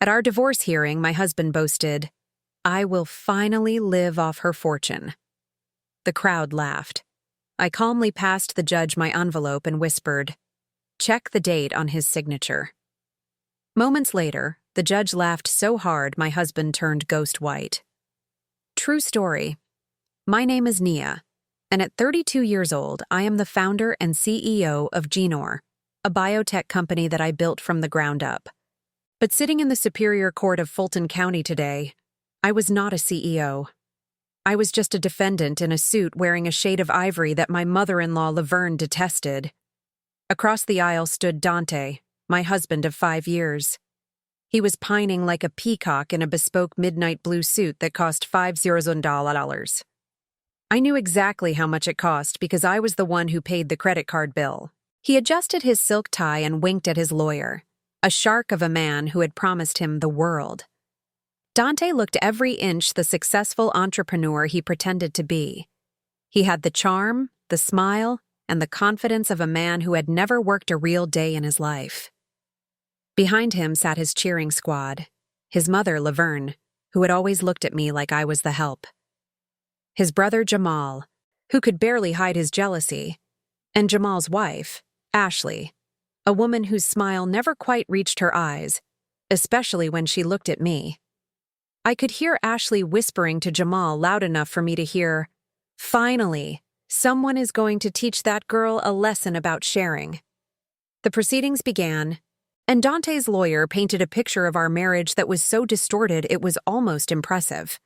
At our divorce hearing, my husband boasted, "I will finally live off her fortune." The crowd laughed. I calmly passed the judge my envelope and whispered, "Check the date on his signature." Moments later, the judge laughed so hard my husband turned ghost white. True story. My name is Nia, and at 32 years old, I am the founder and CEO of Genor, a biotech company that I built from the ground up. But sitting in the Superior Court of Fulton County today, I was not a CEO. I was just a defendant in a suit wearing a shade of ivory that my mother-in-law Laverne detested. Across the aisle stood Dante, my husband of 5 years. He was pining like a peacock in a bespoke midnight blue suit that cost $5,000. I knew exactly how much it cost because I was the one who paid the credit card bill. He adjusted his silk tie and winked at his lawyer, a shark of a man who had promised him the world. Dante looked every inch the successful entrepreneur he pretended to be. He had the charm, the smile, and the confidence of a man who had never worked a real day in his life. Behind him sat his cheering squad, his mother, Laverne, who had always looked at me like I was the help, his brother, Jamal, who could barely hide his jealousy, and Jamal's wife, Ashley, a woman whose smile never quite reached her eyes, especially when she looked at me. I could hear Ashley whispering to Jamal loud enough for me to hear, "Finally, someone is going to teach that girl a lesson about sharing." The proceedings began, and Dante's lawyer painted a picture of our marriage that was so distorted it was almost impressive.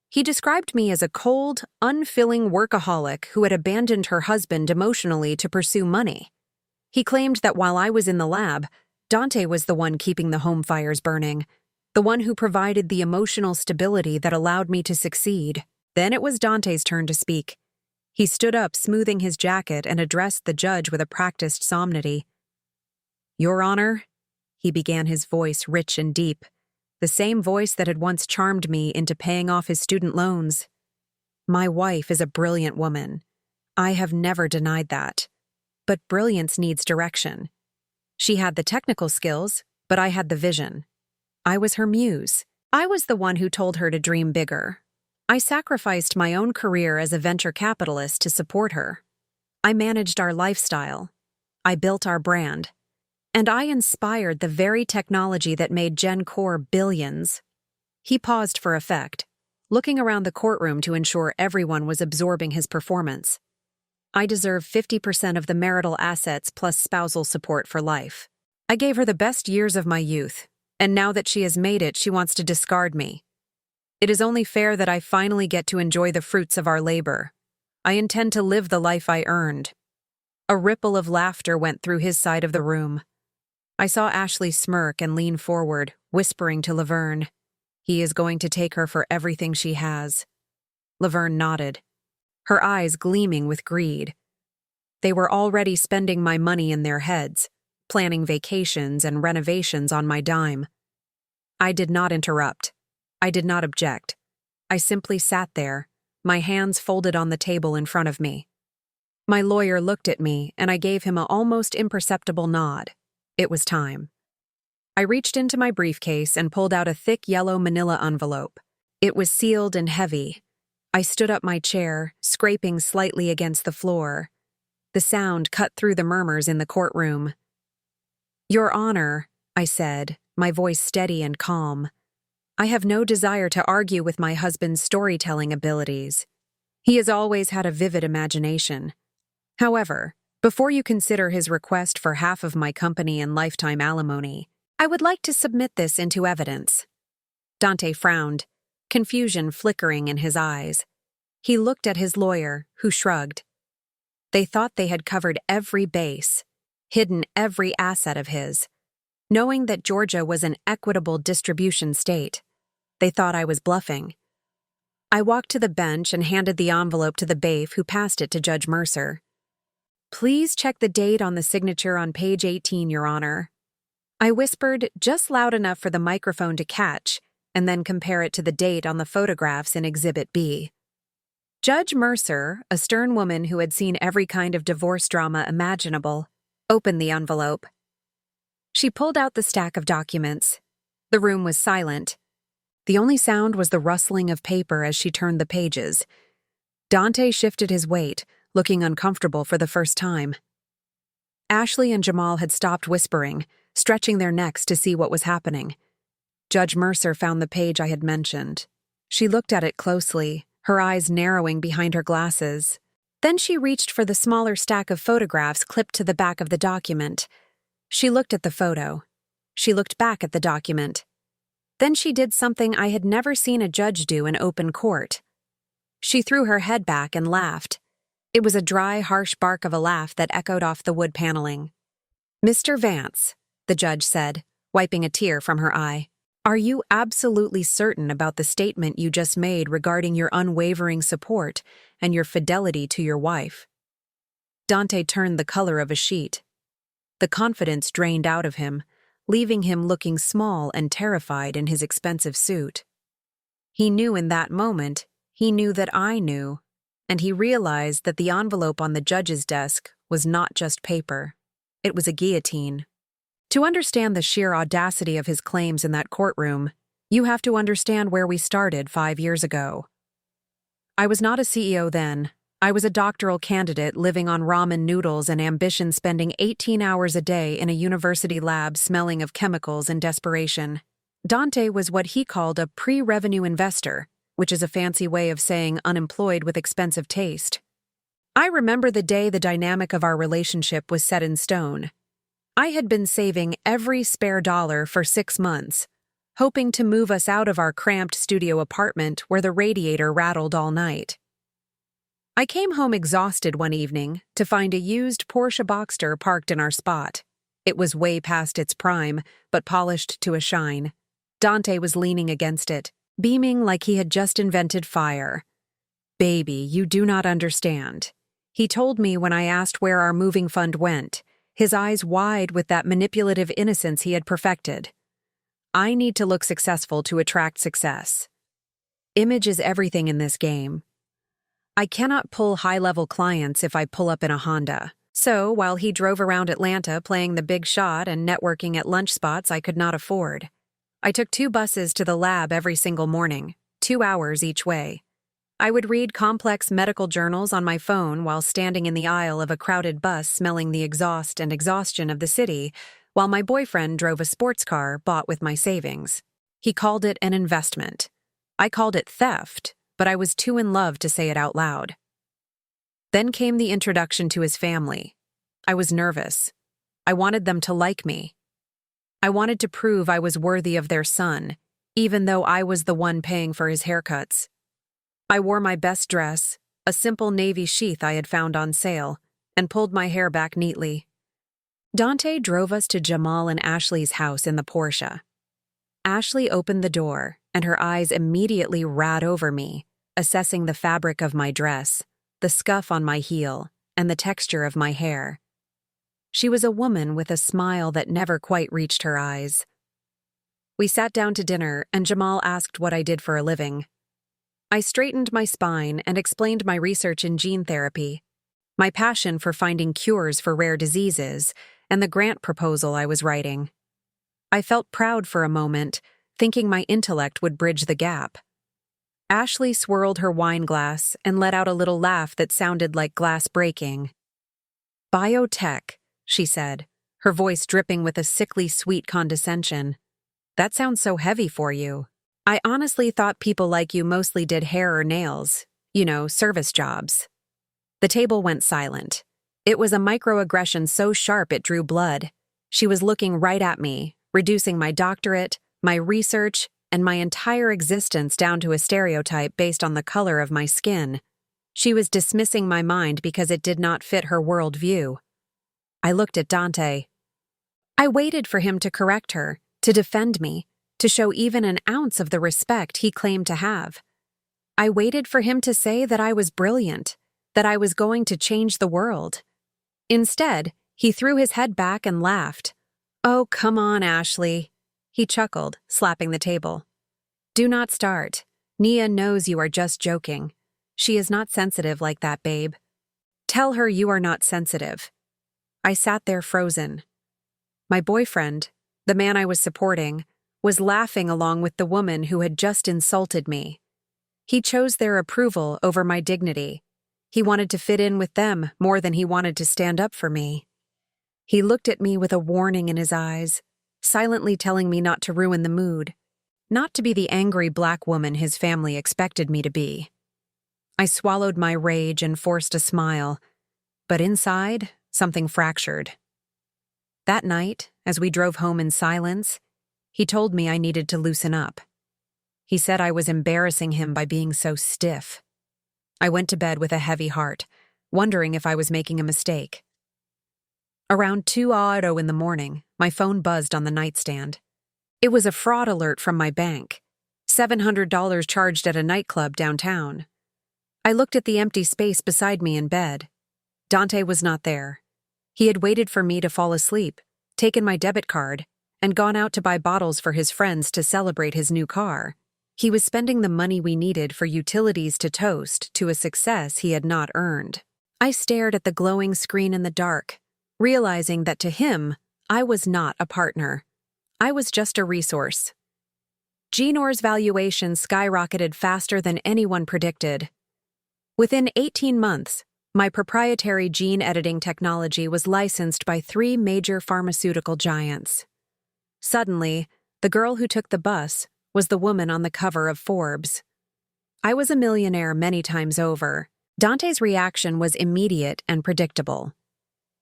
He described me as a cold, unfilling workaholic who had abandoned her husband emotionally to pursue money. He claimed that while I was in the lab, Dante was the one keeping the home fires burning, the one who provided the emotional stability that allowed me to succeed. Then it was Dante's turn to speak. He stood up, smoothing his jacket, and addressed the judge with a practiced solemnity. "Your Honor," he began, his voice rich and deep, the same voice that had once charmed me into paying off his student loans. "My wife is a brilliant woman. I have never denied that. But brilliance needs direction. She had the technical skills, but I had the vision. I was her muse. I was the one who told her to dream bigger. I sacrificed my own career as a venture capitalist to support her. I managed our lifestyle. I built our brand. And I inspired the very technology that made GenCore billions." He paused for effect, looking around the courtroom to ensure everyone was absorbing his performance. "I deserve 50% of the marital assets plus spousal support for life. I gave her the best years of my youth, and now that she has made it, she wants to discard me. It is only fair that I finally get to enjoy the fruits of our labor. I intend to live the life I earned." A ripple of laughter went through his side of the room. I saw Ashley smirk and lean forward, whispering to Laverne, "He is going to take her for everything she has." Laverne nodded, her eyes gleaming with greed. They were already spending my money in their heads, planning vacations and renovations on my dime. I did not interrupt. I did not object. I simply sat there, my hands folded on the table in front of me. My lawyer looked at me, and I gave him an almost imperceptible nod. It was time. I reached into my briefcase and pulled out a thick yellow manila envelope. It was sealed and heavy. I stood up my chair, scraping slightly against the floor. The sound cut through the murmurs in the courtroom. "Your Honor," I said, my voice steady and calm, "I have no desire to argue with my husband's storytelling abilities. He has always had a vivid imagination. However, before you consider his request for half of my company and lifetime alimony, I would like to submit this into evidence." Dante frowned, confusion flickering in his eyes. He looked at his lawyer, who shrugged. They thought they had covered every base, hidden every asset of his. Knowing that Georgia was an equitable distribution state, they thought I was bluffing. I walked to the bench and handed the envelope to the bailiff, who passed it to Judge Mercer. "Please check the date on the signature on page 18, Your Honor." I whispered just loud enough for the microphone to catch, and then compare it to the date on the photographs in Exhibit B. Judge Mercer, a stern woman who had seen every kind of divorce drama imaginable, opened the envelope. She pulled out the stack of documents. The room was silent. The only sound was the rustling of paper as she turned the pages. Dante shifted his weight, looking uncomfortable for the first time. Ashley and Jamal had stopped whispering, stretching their necks to see what was happening. Judge Mercer found the page I had mentioned. She looked at it closely, her eyes narrowing behind her glasses. Then she reached for the smaller stack of photographs clipped to the back of the document. She looked at the photo. She looked back at the document. Then she did something I had never seen a judge do in open court. She threw her head back and laughed. It was a dry, harsh bark of a laugh that echoed off the wood paneling. "Mr. Vance," the judge said, wiping a tear from her eye, "are you absolutely certain about the statement you just made regarding your unwavering support and your fidelity to your wife?" Dante turned the color of a sheet. The confidence drained out of him, leaving him looking small and terrified in his expensive suit. He knew in that moment, he knew that I knew, and he realized that the envelope on the judge's desk was not just paper. It was a guillotine. To understand the sheer audacity of his claims in that courtroom, you have to understand where we started 5 years ago. I was not a CEO then. I was a doctoral candidate living on ramen noodles and ambition, spending 18 hours a day in a university lab smelling of chemicals and desperation. Dante was what he called a pre-revenue investor, which is a fancy way of saying unemployed with expensive taste. I remember the day the dynamic of our relationship was set in stone. I had been saving every spare dollar for 6 months, hoping to move us out of our cramped studio apartment where the radiator rattled all night. I came home exhausted one evening to find a used Porsche Boxster parked in our spot. It was way past its prime, but polished to a shine. Dante was leaning against it, beaming like he had just invented fire. "Baby, you do not understand," he told me when I asked where our moving fund went, his eyes wide with that manipulative innocence he had perfected. "I need to look successful to attract success. Image is everything in this game. I cannot pull high-level clients if I pull up in a Honda." So, while he drove around Atlanta playing the big shot and networking at lunch spots I could not afford, I took 2 buses to the lab every single morning, 2 hours each way. I would read complex medical journals on my phone while standing in the aisle of a crowded bus smelling the exhaust and exhaustion of the city, while my boyfriend drove a sports car bought with my savings. He called it an investment. I called it theft, but I was too in love to say it out loud. Then came the introduction to his family. I was nervous. I wanted them to like me. I wanted to prove I was worthy of their son, even though I was the one paying for his haircuts. I wore my best dress, a simple navy sheath I had found on sale, and pulled my hair back neatly. Dante drove us to Jamal and Ashley's house in the Porsche. Ashley opened the door, and her eyes immediately ran over me, assessing the fabric of my dress, the scuff on my heel, and the texture of my hair. She was a woman with a smile that never quite reached her eyes. We sat down to dinner, and Jamal asked what I did for a living. I straightened my spine and explained my research in gene therapy, my passion for finding cures for rare diseases, and the grant proposal I was writing. I felt proud for a moment, thinking my intellect would bridge the gap. Ashley swirled her wine glass and let out a little laugh that sounded like glass breaking. "Biotech," she said, her voice dripping with a sickly sweet condescension. "That sounds so heavy for you. I honestly thought people like you mostly did hair or nails, service jobs." The table went silent. It was a microaggression so sharp it drew blood. She was looking right at me, reducing my doctorate, my research, and my entire existence down to a stereotype based on the color of my skin. She was dismissing my mind because it did not fit her worldview. I looked at Dante. I waited for him to correct her, to defend me, to show even an ounce of the respect he claimed to have. I waited for him to say that I was brilliant, that I was going to change the world. Instead, he threw his head back and laughed. "Oh, come on, Ashley." He chuckled, slapping the table. "Do not start. Nia knows you are just joking. She is not sensitive like that, babe. Tell her you are not sensitive." I sat there frozen. My boyfriend, the man I was supporting, was laughing along with the woman who had just insulted me. He chose their approval over my dignity. He wanted to fit in with them more than he wanted to stand up for me. He looked at me with a warning in his eyes, silently telling me not to ruin the mood, not to be the angry black woman his family expected me to be. I swallowed my rage and forced a smile, but inside, something fractured. That night, as we drove home in silence, he told me I needed to loosen up. He said I was embarrassing him by being so stiff. I went to bed with a heavy heart, wondering if I was making a mistake. Around 2:00 in the morning, my phone buzzed on the nightstand. It was a fraud alert from my bank. $700 charged at a nightclub downtown. I looked at the empty space beside me in bed. Dante was not there. He had waited for me to fall asleep, taken my debit card, and gone out to buy bottles for his friends to celebrate his new car. He was spending the money we needed for utilities to toast to a success he had not earned. I stared at the glowing screen in the dark, realizing that to him, I was not a partner. I was just a resource. Gnor's valuation skyrocketed faster than anyone predicted. Within 18 months, my proprietary gene editing technology was licensed by 3 major pharmaceutical giants. Suddenly, the girl who took the bus was the woman on the cover of Forbes. I was a millionaire many times over. Dante's reaction was immediate and predictable.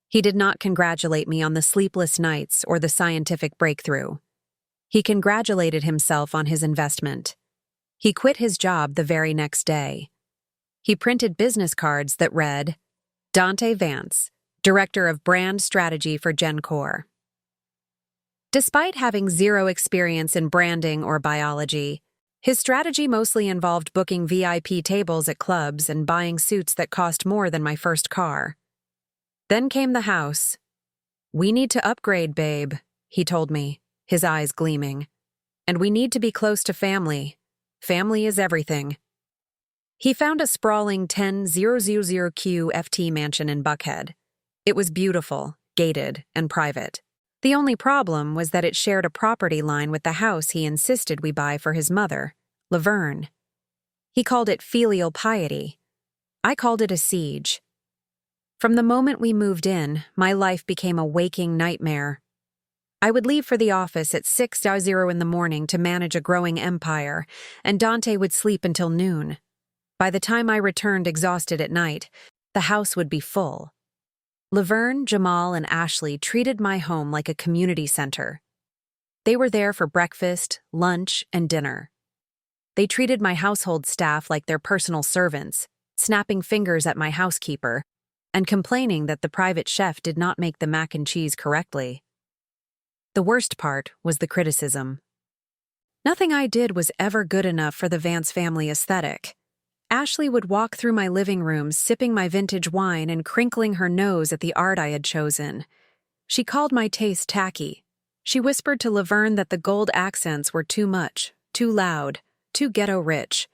He did not congratulate me on the sleepless nights or the scientific breakthrough. He congratulated himself on his investment. He quit his job the very next day. He printed business cards that read, Dante Vance, Director of Brand Strategy for GenCore. Despite having zero experience in branding or biology, his strategy mostly involved booking VIP tables at clubs and buying suits that cost more than my first car. Then came the house. "We need to upgrade, babe," he told me, his eyes gleaming. "And we need to be close to family. Family is everything." He found a sprawling 10000 QFT mansion in Buckhead. It was beautiful, gated, and private. The only problem was that it shared a property line with the house he insisted we buy for his mother, Laverne. He called it filial piety. I called it a siege. From the moment we moved in, my life became a waking nightmare. I would leave for the office at 6:00 in the morning to manage a growing empire, and Dante would sleep until noon. By the time I returned exhausted at night, the house would be full. Laverne, Jamal, and Ashley treated my home like a community center. They were there for breakfast, lunch, and dinner. They treated my household staff like their personal servants, snapping fingers at my housekeeper, and complaining that the private chef did not make the mac and cheese correctly. The worst part was the criticism. Nothing I did was ever good enough for the Vance family aesthetic. Ashley would walk through my living room sipping my vintage wine and crinkling her nose at the art I had chosen. She called my taste tacky. She whispered to Laverne that the gold accents were too much, too loud, too ghetto-rich.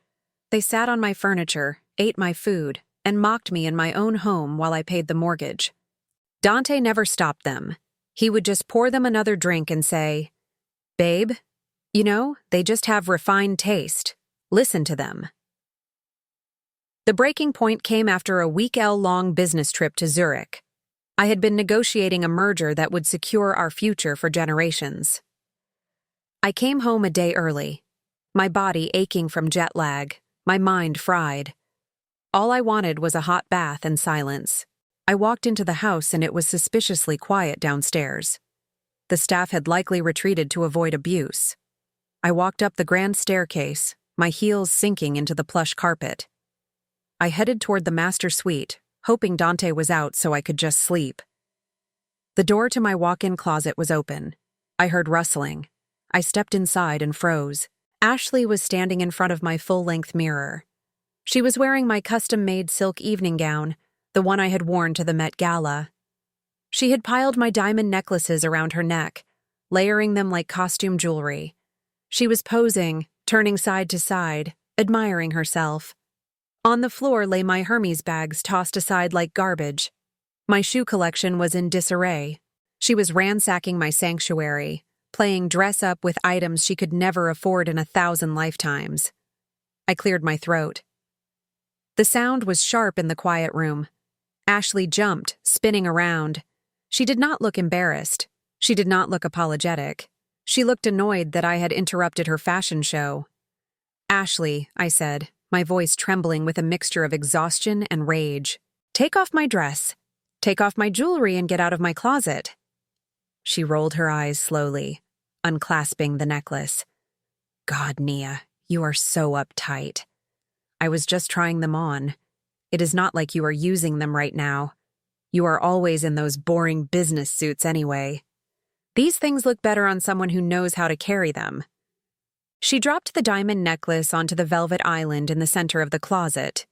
They sat on my furniture, ate my food, and mocked me in my own home while I paid the mortgage. Dante never stopped them. He would just pour them another drink and say, "Babe, you know, they just have refined taste. Listen to them." The breaking point came after a week-long business trip to Zurich. I had been negotiating a merger that would secure our future for generations. I came home a day early, my body aching from jet lag, my mind fried. All I wanted was a hot bath and silence. I walked into the house and it was suspiciously quiet downstairs. The staff had likely retreated to avoid abuse. I walked up the grand staircase, my heels sinking into the plush carpet. I headed toward the master suite, hoping Dante was out so I could just sleep. The door to my walk-in closet was open. I heard rustling. I stepped inside and froze. Ashley was standing in front of my full-length mirror. She was wearing my custom-made silk evening gown, the one I had worn to the Met Gala. She had piled my diamond necklaces around her neck, layering them like costume jewelry. She was posing, turning side to side, admiring herself. On the floor lay my Hermes bags tossed aside like garbage. My shoe collection was in disarray. She was ransacking my sanctuary, playing dress-up with items she could never afford in 1,000 lifetimes. I cleared my throat. The sound was sharp in the quiet room. Ashley jumped, spinning around. She did not look embarrassed. She did not look apologetic. She looked annoyed that I had interrupted her fashion show. "Ashley," I said, my voice trembling with a mixture of exhaustion and rage. "Take off my dress. Take off my jewelry and get out of my closet." She rolled her eyes slowly, unclasping the necklace. "God, Nia, you are so uptight. I was just trying them on. It is not like you are using them right now. You are always in those boring business suits anyway. These things look better on someone who knows how to carry them." She dropped the diamond necklace onto the velvet island in the center of the closet.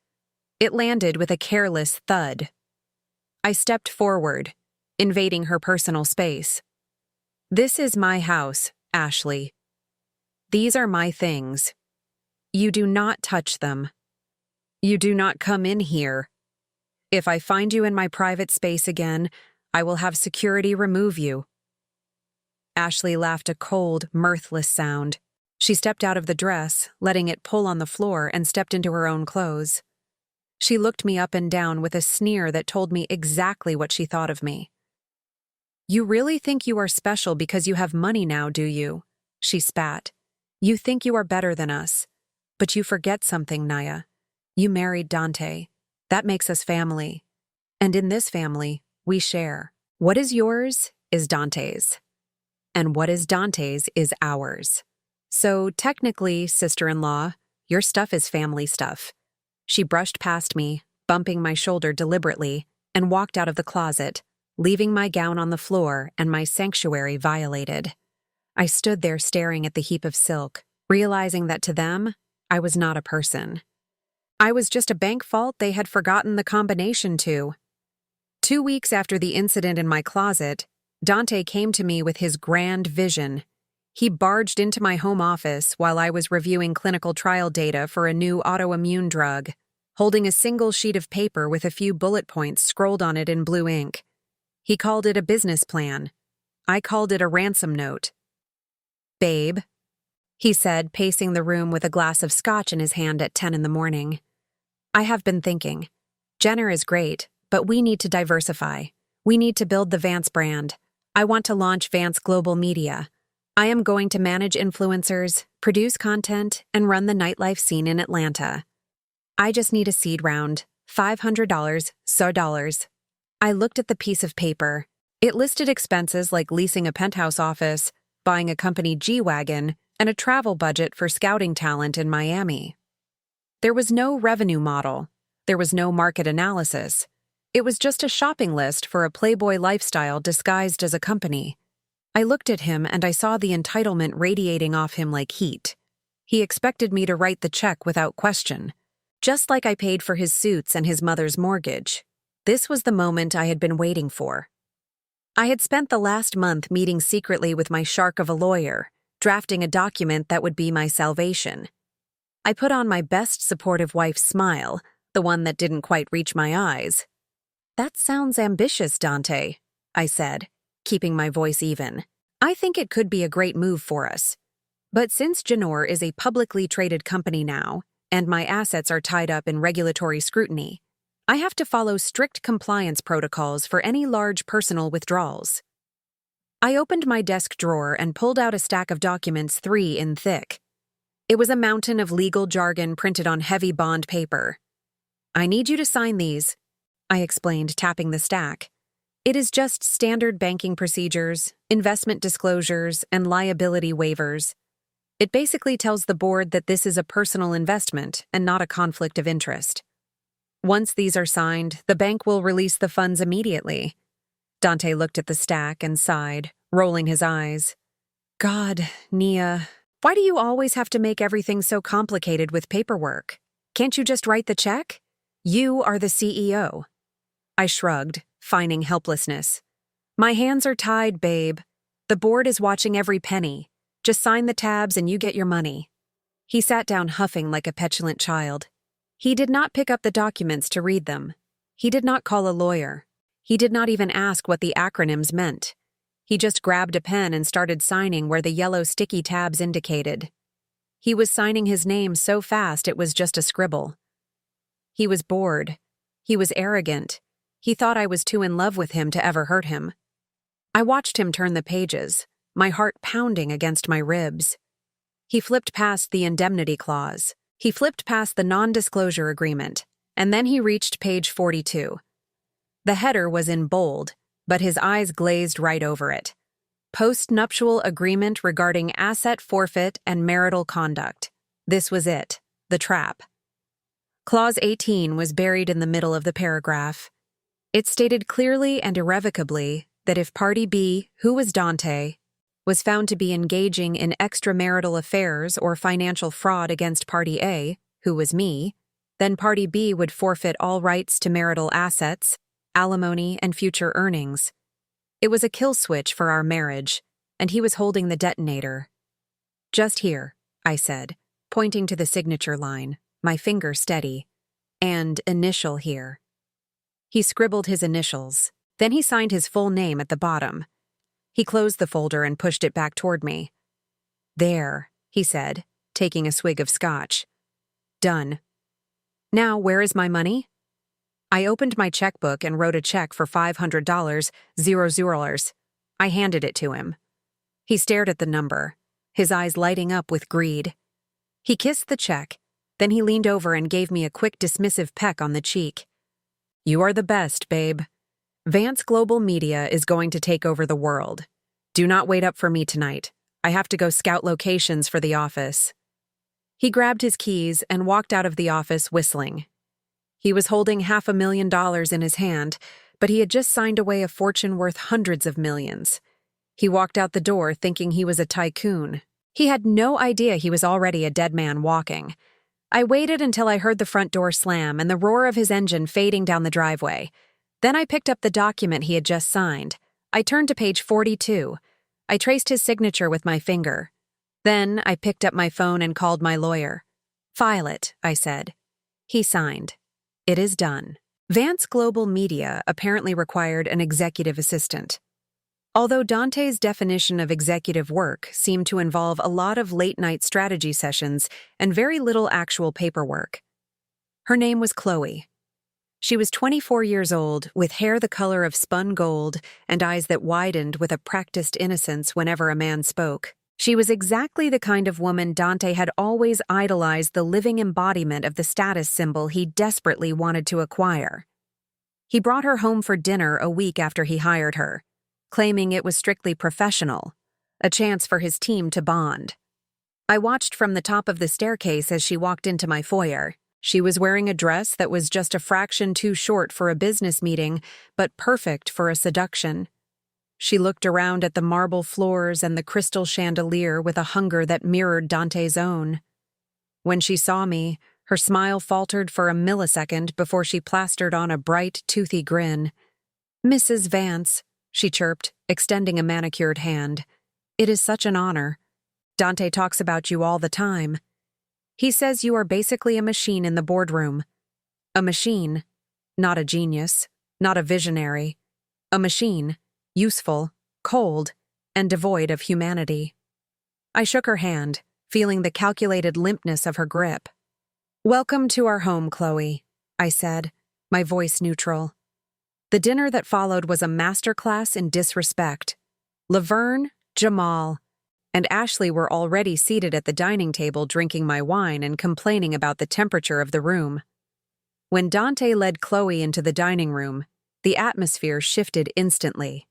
It landed with a careless thud. I stepped forward, invading her personal space. "This is my house, Ashley. These are my things. You do not touch them. You do not come in here. If I find you in my private space again, I will have security remove you." Ashley laughed a cold, mirthless sound. She stepped out of the dress, letting it pull on the floor, and stepped into her own clothes. She looked me up and down with a sneer that told me exactly what she thought of me. "You really think you are special because you have money now, do you?" she spat. "You think you are better than us. But you forget something, Nia. You married Dante. That makes us family. And in this family, we share. What is yours is Dante's. And what is Dante's is ours. So technically, sister-in-law, your stuff is family stuff." She brushed past me, bumping my shoulder deliberately, and walked out of the closet, leaving my gown on the floor and my sanctuary violated. I stood there staring at the heap of silk, realizing that to them, I was not a person. I was just a bank vault they had forgotten the combination to. 2 weeks after the incident in my closet, Dante came to me with his grand vision. He barged into my home office while I was reviewing clinical trial data for a new autoimmune drug, holding a single sheet of paper with a few bullet points scrolled on it in blue ink. He called it a business plan. I called it a ransom note. "Babe," he said, pacing the room with a glass of scotch in his hand at 10 in the morning. "I have been thinking. Jenner is great, but we need to diversify. We need to build the Vance brand. I want to launch Vance Global Media. I am going to manage influencers, produce content, and run the nightlife scene in Atlanta. I just need a seed round. $500, so dollars." I looked at the piece of paper. It listed expenses like leasing a penthouse office, buying a company G-Wagon, and a travel budget for scouting talent in Miami. There was no revenue model. There was no market analysis. It was just a shopping list for a Playboy lifestyle disguised as a company. I looked at him and I saw the entitlement radiating off him like heat. He expected me to write the check without question, just like I paid for his suits and his mother's mortgage. This was the moment I had been waiting for. I had spent the last month meeting secretly with my shark of a lawyer, drafting a document that would be my salvation. I put on my best supportive wife's smile, the one that didn't quite reach my eyes. "That sounds ambitious, Dante," I said, keeping my voice even. "I think it could be a great move for us. But since Janor is a publicly traded company now, and my assets are tied up in regulatory scrutiny, I have to follow strict compliance protocols for any large personal withdrawals." I opened my desk drawer and pulled out a stack of documents 3 in thick. It was a mountain of legal jargon printed on heavy bond paper. "I need you to sign these," I explained, tapping the stack. "It is just standard banking procedures, investment disclosures, and liability waivers. It basically tells the board that this is a personal investment and not a conflict of interest. Once these are signed, the bank will release the funds immediately." Dante looked at the stack and sighed, rolling his eyes. "God, Nia, why do you always have to make everything so complicated with paperwork? Can't you just write the check? You are the CEO." I shrugged, feigning helplessness. "My hands are tied, babe. The board is watching every penny. Just sign the tabs and you get your money." He sat down huffing like a petulant child. He did not pick up the documents to read them. He did not call a lawyer. He did not even ask what the acronyms meant. He just grabbed a pen and started signing where the yellow sticky tabs indicated. He was signing his name so fast it was just a scribble. He was bored. He was arrogant. He thought I was too in love with him to ever hurt him. I watched him turn the pages, my heart pounding against my ribs. He flipped past the indemnity clause. He flipped past the non-disclosure agreement, and then he reached page 42. The header was in bold, but his eyes glazed right over it. Post-nuptial agreement regarding asset forfeit and marital conduct. This was it, the trap. Clause 18 was buried in the middle of the paragraph. It stated clearly and irrevocably that if Party B, who was Dante, was found to be engaging in extramarital affairs or financial fraud against Party A, who was me, then Party B would forfeit all rights to marital assets, alimony, and future earnings. It was a kill switch for our marriage, and he was holding the detonator. Just here, I said, pointing to the signature line, my finger steady, and initial here. He scribbled his initials, then he signed his full name at the bottom. He closed the folder and pushed it back toward me. There, he said, taking a swig of scotch. Done. Now, where is my money? I opened my checkbook and wrote a check for $500, $0. I handed it to him. He stared at the number, his eyes lighting up with greed. He kissed the check, then he leaned over and gave me a quick dismissive peck on the cheek. You are the best, babe. Vance Global Media is going to take over the world. Do not wait up for me tonight. I have to go scout locations for the office. He grabbed his keys and walked out of the office whistling. He was holding $500,000 in his hand, but he had just signed away a fortune worth hundreds of millions. He walked out the door thinking he was a tycoon. He had no idea he was already a dead man walking. I waited until I heard the front door slam and the roar of his engine fading down the driveway. Then I picked up the document he had just signed. I turned to page 42. I traced his signature with my finger. Then I picked up my phone and called my lawyer. File it, I said. He signed. It is done. Vance Global Media apparently required an executive assistant. Although Dante's definition of executive work seemed to involve a lot of late-night strategy sessions and very little actual paperwork. Her name was Chloe. She was 24 years old, with hair the color of spun gold and eyes that widened with a practiced innocence whenever a man spoke. She was exactly the kind of woman Dante had always idolized, the living embodiment of the status symbol he desperately wanted to acquire. He brought her home for dinner a week after he hired her, claiming it was strictly professional, a chance for his team to bond. I watched from the top of the staircase as she walked into my foyer. She was wearing a dress that was just a fraction too short for a business meeting, but perfect for a seduction. She looked around at the marble floors and the crystal chandelier with a hunger that mirrored Dante's own. When she saw me, her smile faltered for a millisecond before she plastered on a bright, toothy grin. "Mrs. Vance," she chirped, extending a manicured hand. "It is such an honor. Dante talks about you all the time. He says you are basically a machine in the boardroom. A machine, not a genius, not a visionary. A machine, useful, cold, and devoid of humanity." I shook her hand, feeling the calculated limpness of her grip. "Welcome to our home, Chloe," I said, my voice neutral. The dinner that followed was a masterclass in disrespect. Laverne, Jamal, and Ashley were already seated at the dining table drinking my wine and complaining about the temperature of the room. When Dante led Chloe into the dining room, the atmosphere shifted instantly.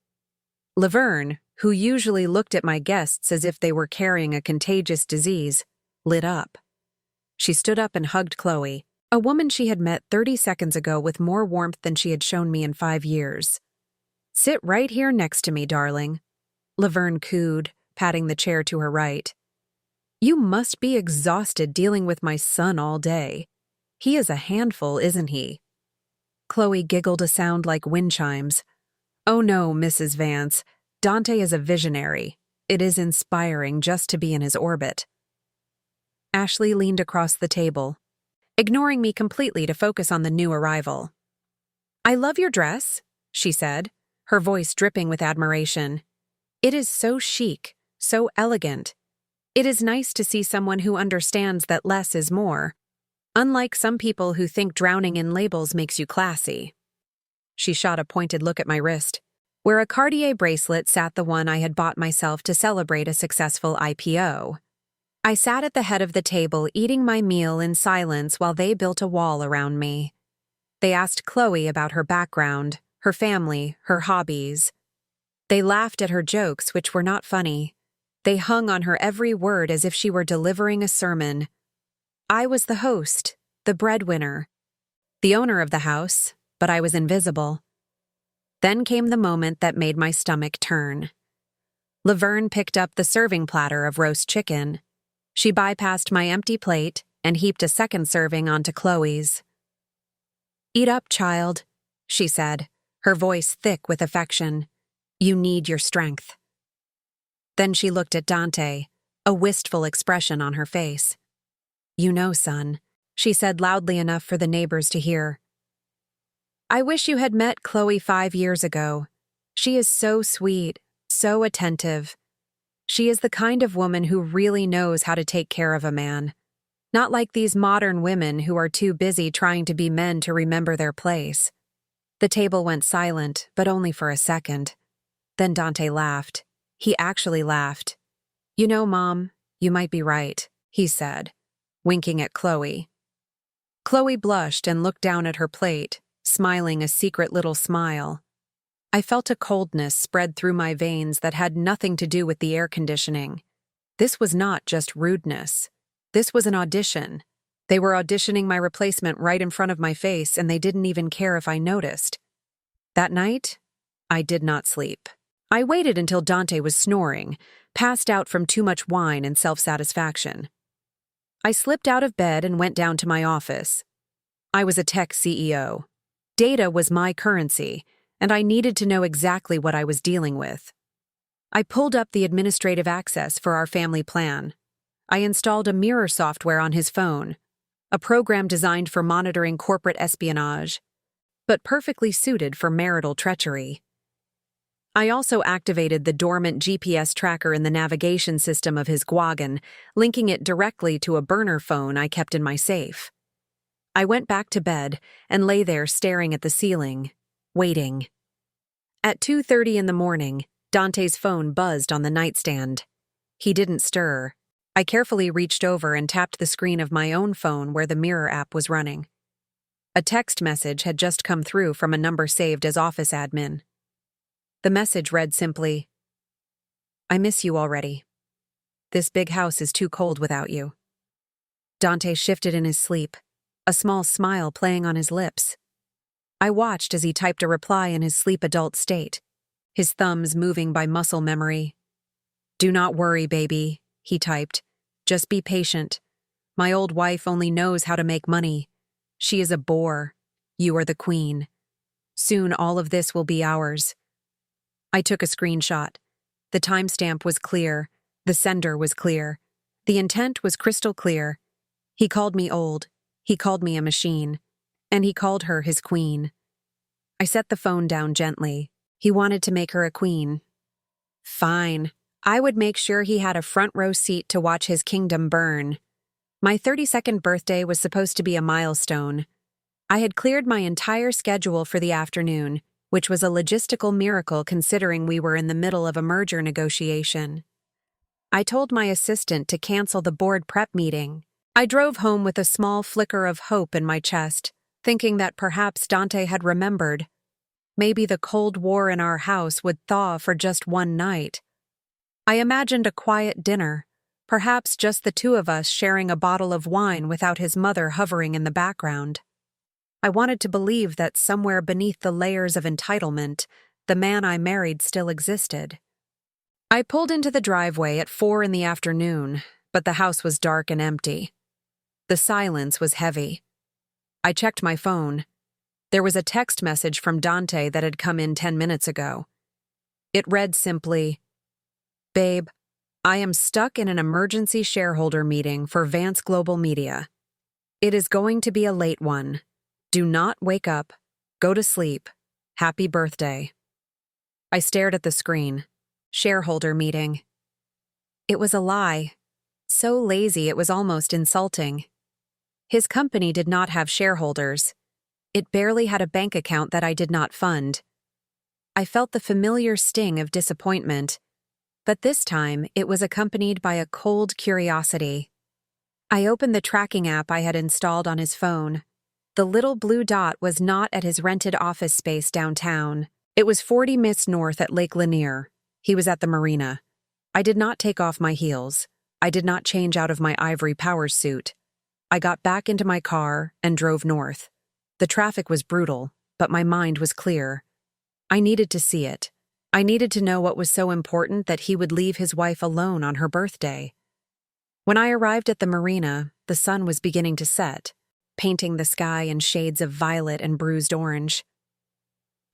Laverne, who usually looked at my guests as if they were carrying a contagious disease, lit up. She stood up and hugged Chloe, a woman she had met 30 seconds ago with more warmth than she had shown me in 5 years. "Sit right here next to me, darling," Laverne cooed, patting the chair to her right. "You must be exhausted dealing with my son all day. He is a handful, isn't he?" Chloe giggled a sound like wind chimes. "Oh no, Mrs. Vance. Dante is a visionary. It is inspiring just to be in his orbit." Ashley leaned across the table, ignoring me completely to focus on the new arrival. "I love your dress," she said, her voice dripping with admiration. It is so chic, so elegant. It is nice to see someone who understands that less is more, unlike some people who think drowning in labels makes you classy. She shot a pointed look at my wrist, where a Cartier bracelet sat the one I had bought myself to celebrate a successful IPO. I sat at the head of the table eating my meal in silence while they built a wall around me. They asked Chloe about her background, her family, her hobbies. They laughed at her jokes, which were not funny. They hung on her every word as if she were delivering a sermon. I was the host, the breadwinner, the owner of the house, but I was invisible. Then came the moment that made my stomach turn. Laverne picked up the serving platter of roast chicken. She bypassed my empty plate and heaped a second serving onto Chloe's. "Eat up, child," she said, her voice thick with affection. "You need your strength." Then she looked at Dante, a wistful expression on her face. "You know, son," she said loudly enough for the neighbors to hear. "I wish you had met Chloe 5 years ago. She is so sweet, so attentive. She is the kind of woman who really knows how to take care of a man. Not like these modern women who are too busy trying to be men to remember their place." The table went silent, but only for a second. Then Dante laughed. He actually laughed. "You know, Mom, you might be right," he said, winking at Chloe. Chloe blushed and looked down at her plate, smiling a secret little smile. I felt a coldness spread through my veins that had nothing to do with the air conditioning. This was not just rudeness. This was an audition. They were auditioning my replacement right in front of my face, and they didn't even care if I noticed. That night, I did not sleep. I waited until Dante was snoring, passed out from too much wine and self-satisfaction. I slipped out of bed and went down to my office. I was a tech CEO. Data was my currency, and I needed to know exactly what I was dealing with. I pulled up the administrative access for our family plan. I installed a mirror software on his phone, a program designed for monitoring corporate espionage, but perfectly suited for marital treachery. I also activated the dormant GPS tracker in the navigation system of his Guagan, linking it directly to a burner phone I kept in my safe. I went back to bed and lay there staring at the ceiling, waiting. At 2:30 in the morning, Dante's phone buzzed on the nightstand. He didn't stir. I carefully reached over and tapped the screen of my own phone where the Mirror app was running. A text message had just come through from a number saved as office admin. The message read simply, "I miss you already. This big house is too cold without you." Dante shifted in his sleep, a small smile playing on his lips. I watched as he typed a reply in his sleep adult state, his thumbs moving by muscle memory. "Do not worry, baby," he typed. "Just be patient. My old wife only knows how to make money. She is a bore. You are the queen. Soon all of this will be ours." I took a screenshot. The timestamp was clear. The sender was clear. The intent was crystal clear. He called me old. He called me a machine. And he called her his queen. I set the phone down gently. He wanted to make her a queen. Fine. I would make sure he had a front row seat to watch his kingdom burn. My 32nd birthday was supposed to be a milestone. I had cleared my entire schedule for the afternoon, which was a logistical miracle considering we were in the middle of a merger negotiation. I told my assistant to cancel the board prep meeting. I drove home with a small flicker of hope in my chest, thinking that perhaps Dante had remembered. Maybe the Cold War in our house would thaw for just one night. I imagined a quiet dinner, perhaps just the two of us sharing a bottle of wine without his mother hovering in the background. I wanted to believe that somewhere beneath the layers of entitlement, the man I married still existed. I pulled into the driveway at 4 in the afternoon, but the house was dark and empty. The silence was heavy. I checked my phone. There was a text message from Dante that had come in 10 minutes ago. It read simply, "Babe, I am stuck in an emergency shareholder meeting for Vance Global Media. It is going to be a late one. Do not wake up. Go to sleep. Happy birthday." I stared at the screen. Shareholder meeting. It was a lie. So lazy it was almost insulting. His company did not have shareholders. It barely had a bank account that I did not fund. I felt the familiar sting of disappointment, but this time it was accompanied by a cold curiosity. I opened the tracking app I had installed on his phone. The little blue dot was not at his rented office space downtown. It was 40 minutes north at Lake Lanier. He was at the marina. I did not take off my heels. I did not change out of my ivory power suit. I got back into my car and drove north. The traffic was brutal, but my mind was clear. I needed to see it. I needed to know what was so important that he would leave his wife alone on her birthday. When I arrived at the marina, the sun was beginning to set, painting the sky in shades of violet and bruised orange.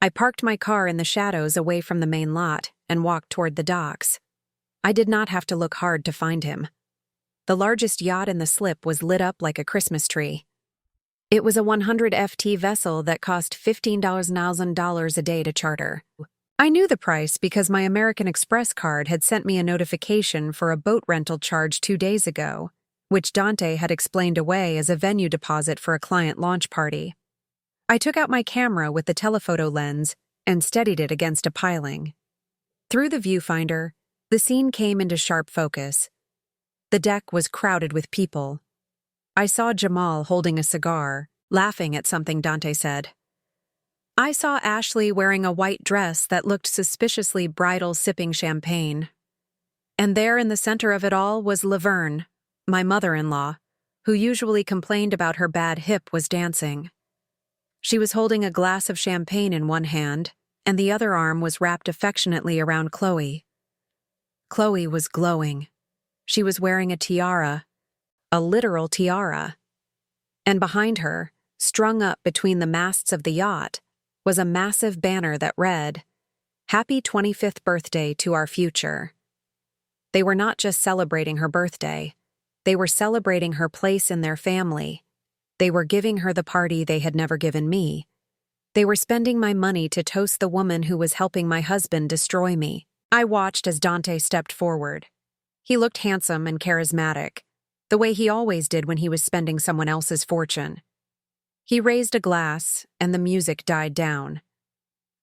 I parked my car in the shadows away from the main lot and walked toward the docks. I did not have to look hard to find him. The largest yacht in the slip was lit up like a Christmas tree. It was a 100 FT vessel that cost $15,000 a day to charter. I knew the price because my American Express card had sent me a notification for a boat rental charge 2 days ago, which Dante had explained away as a venue deposit for a client launch party. I took out my camera with the telephoto lens and steadied it against a piling. Through the viewfinder, the scene came into sharp focus. The deck was crowded with people. I saw Jamal holding a cigar, laughing at something Dante said. I saw Ashley wearing a white dress that looked suspiciously bridal, sipping champagne. And there in the center of it all was Laverne, my mother-in-law, who usually complained about her bad hip, was dancing. She was holding a glass of champagne in one hand, and the other arm was wrapped affectionately around Chloe. Chloe was glowing. She was wearing a tiara, a literal tiara. And behind her, strung up between the masts of the yacht, was a massive banner that read, "Happy 25th birthday to our future." They were not just celebrating her birthday. They were celebrating her place in their family. They were giving her the party they had never given me. They were spending my money to toast the woman who was helping my husband destroy me. I watched as Dante stepped forward. He looked handsome and charismatic, the way he always did when he was spending someone else's fortune. He raised a glass, and the music died down.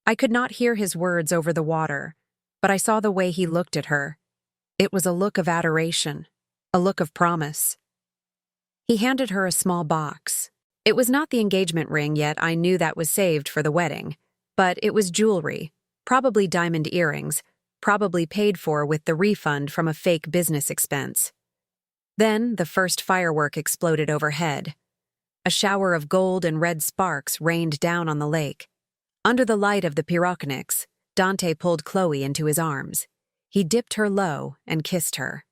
I could not hear his words over the water, but I saw the way he looked at her. It was a look of adoration, a look of promise. He handed her a small box. It was not the engagement ring yet, I knew that was saved for the wedding, but it was jewelry, probably diamond earrings, probably paid for with the refund from a fake business expense. Then the first firework exploded overhead. A shower of gold and red sparks rained down on the lake. Under the light of the pyrotechnics, Dante pulled Chloe into his arms. He dipped her low and kissed her.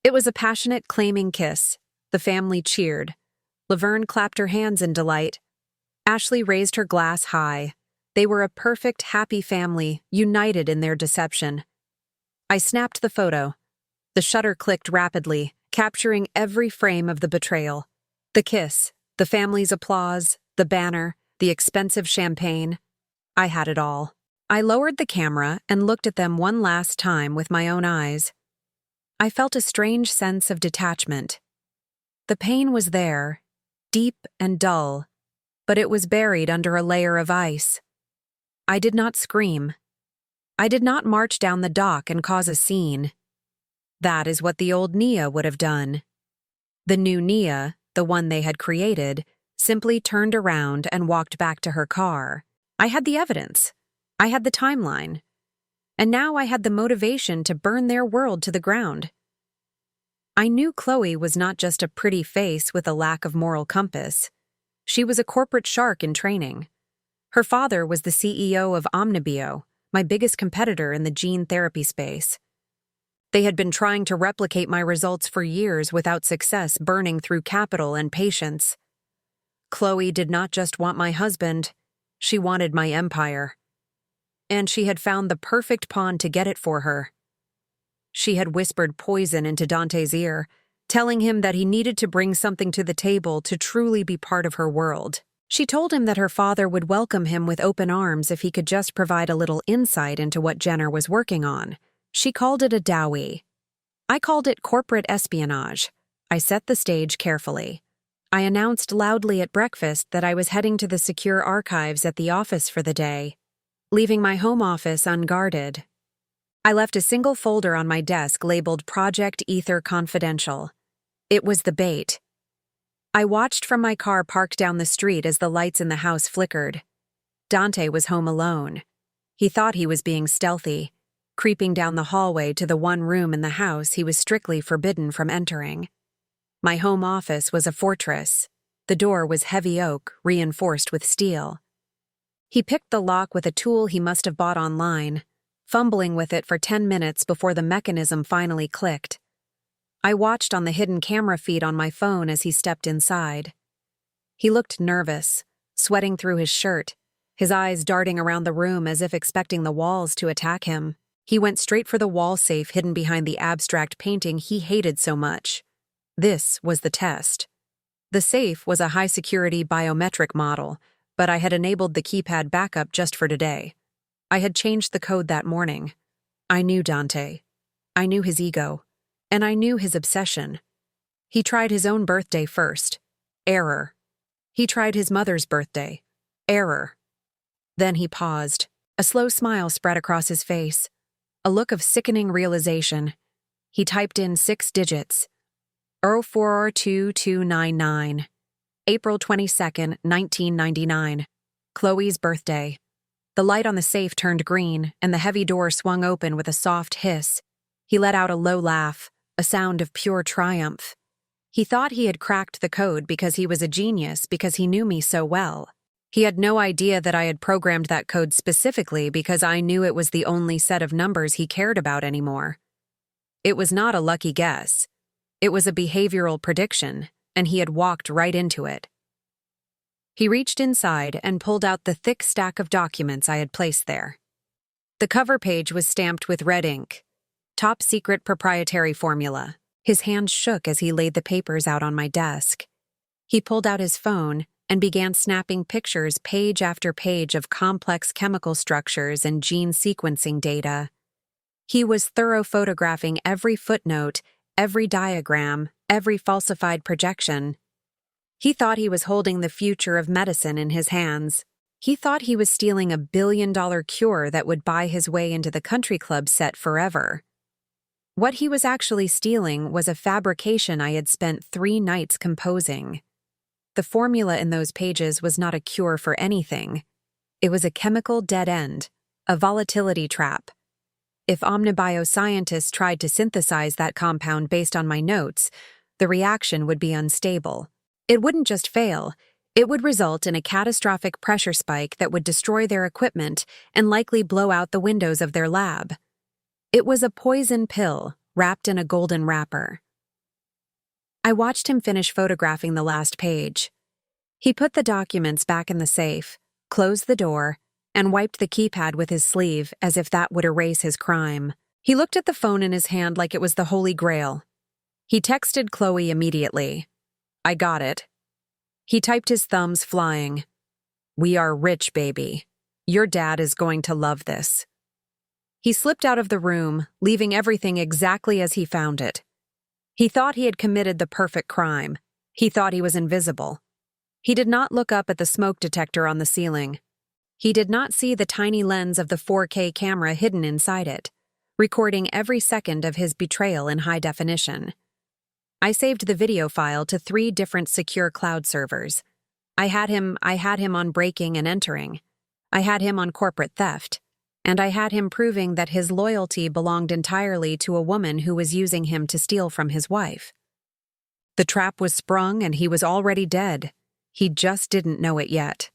It was a passionate, claiming kiss. The family cheered. Laverne clapped her hands in delight. Ashley raised her glass high. They were a perfect, happy family, united in their deception. I snapped the photo. The shutter clicked rapidly, capturing every frame of the betrayal. The kiss, the family's applause, the banner, the expensive champagne. I had it all. I lowered the camera and looked at them one last time with my own eyes. I felt a strange sense of detachment. The pain was there, deep and dull, but it was buried under a layer of ice. I did not scream. I did not march down the dock and cause a scene. That is what the old Nia would have done. The new Nia, the one they had created, simply turned around and walked back to her car. I had the evidence. I had the timeline. And now I had the motivation to burn their world to the ground. I knew Chloe was not just a pretty face with a lack of moral compass. She was a corporate shark in training. Her father was the CEO of Omnibio, my biggest competitor in the gene therapy space. They had been trying to replicate my results for years without success, burning through capital and patience. Chloe did not just want my husband, she wanted my empire. And she had found the perfect pawn to get it for her. She had whispered poison into Dante's ear, telling him that he needed to bring something to the table to truly be part of her world. She told him that her father would welcome him with open arms if he could just provide a little insight into what Jenner was working on. She called it a dowie. I called it corporate espionage. I set the stage carefully. I announced loudly at breakfast that I was heading to the secure archives at the office for the day, leaving my home office unguarded. I left a single folder on my desk labeled Project Ether Confidential. It was the bait. I watched from my car parked down the street as the lights in the house flickered. Dante was home alone. He thought he was being stealthy, creeping down the hallway to the one room in the house he was strictly forbidden from entering. My home office was a fortress. The door was heavy oak, reinforced with steel. He picked the lock with a tool he must have bought online, fumbling with it for 10 minutes before the mechanism finally clicked. I watched on the hidden camera feed on my phone as he stepped inside. He looked nervous, sweating through his shirt, his eyes darting around the room as if expecting the walls to attack him. He went straight for the wall safe hidden behind the abstract painting he hated so much. This was the test. The safe was a high-security biometric model, but I had enabled the keypad backup just for today. I had changed the code that morning. I knew Dante. I knew his ego. And I knew his obsession. He tried his own birthday first. Error. He tried his mother's birthday. Error. Then he paused. A slow smile spread across his face. A look of sickening realization. He typed in 6 digits. 042299. April 22nd, 1999. Chloe's birthday. The light on the safe turned green, and the heavy door swung open with a soft hiss. He let out a low laugh, a sound of pure triumph. He thought he had cracked the code because he was a genius, because he knew me so well. He had no idea that I had programmed that code specifically because I knew it was the only set of numbers he cared about anymore. It was not a lucky guess. It was a behavioral prediction, and he had walked right into it. He reached inside and pulled out the thick stack of documents I had placed there. The cover page was stamped with red ink. Top secret proprietary formula. His hands shook as he laid the papers out on my desk. He pulled out his phone and began snapping pictures page after page of complex chemical structures and gene sequencing data. He was thorough photographing every footnote, every diagram, every falsified projection. He thought he was holding the future of medicine in his hands. He thought he was stealing a billion-dollar cure that would buy his way into the country club set forever. What he was actually stealing was a fabrication I had spent 3 nights composing. The formula in those pages was not a cure for anything. It was a chemical dead end, a volatility trap. If omnibioscientists tried to synthesize that compound based on my notes, the reaction would be unstable. It wouldn't just fail, it would result in a catastrophic pressure spike that would destroy their equipment and likely blow out the windows of their lab. It was a poison pill wrapped in a golden wrapper. I watched him finish photographing the last page. He put the documents back in the safe, closed the door, and wiped the keypad with his sleeve as if that would erase his crime. He looked at the phone in his hand like it was the Holy Grail. He texted Chloe immediately. I got it. He typed his thumbs flying. We are rich, baby. Your dad is going to love this. He slipped out of the room, leaving everything exactly as he found it. He thought he had committed the perfect crime. He thought he was invisible. He did not look up at the smoke detector on the ceiling. He did not see the tiny lens of the 4K camera hidden inside it, recording every second of his betrayal in high definition. I saved the video file to 3 different secure cloud servers. I had him on breaking and entering. I had him on corporate theft. And I had him proving that his loyalty belonged entirely to a woman who was using him to steal from his wife. The trap was sprung and he was already dead. He just didn't know it yet.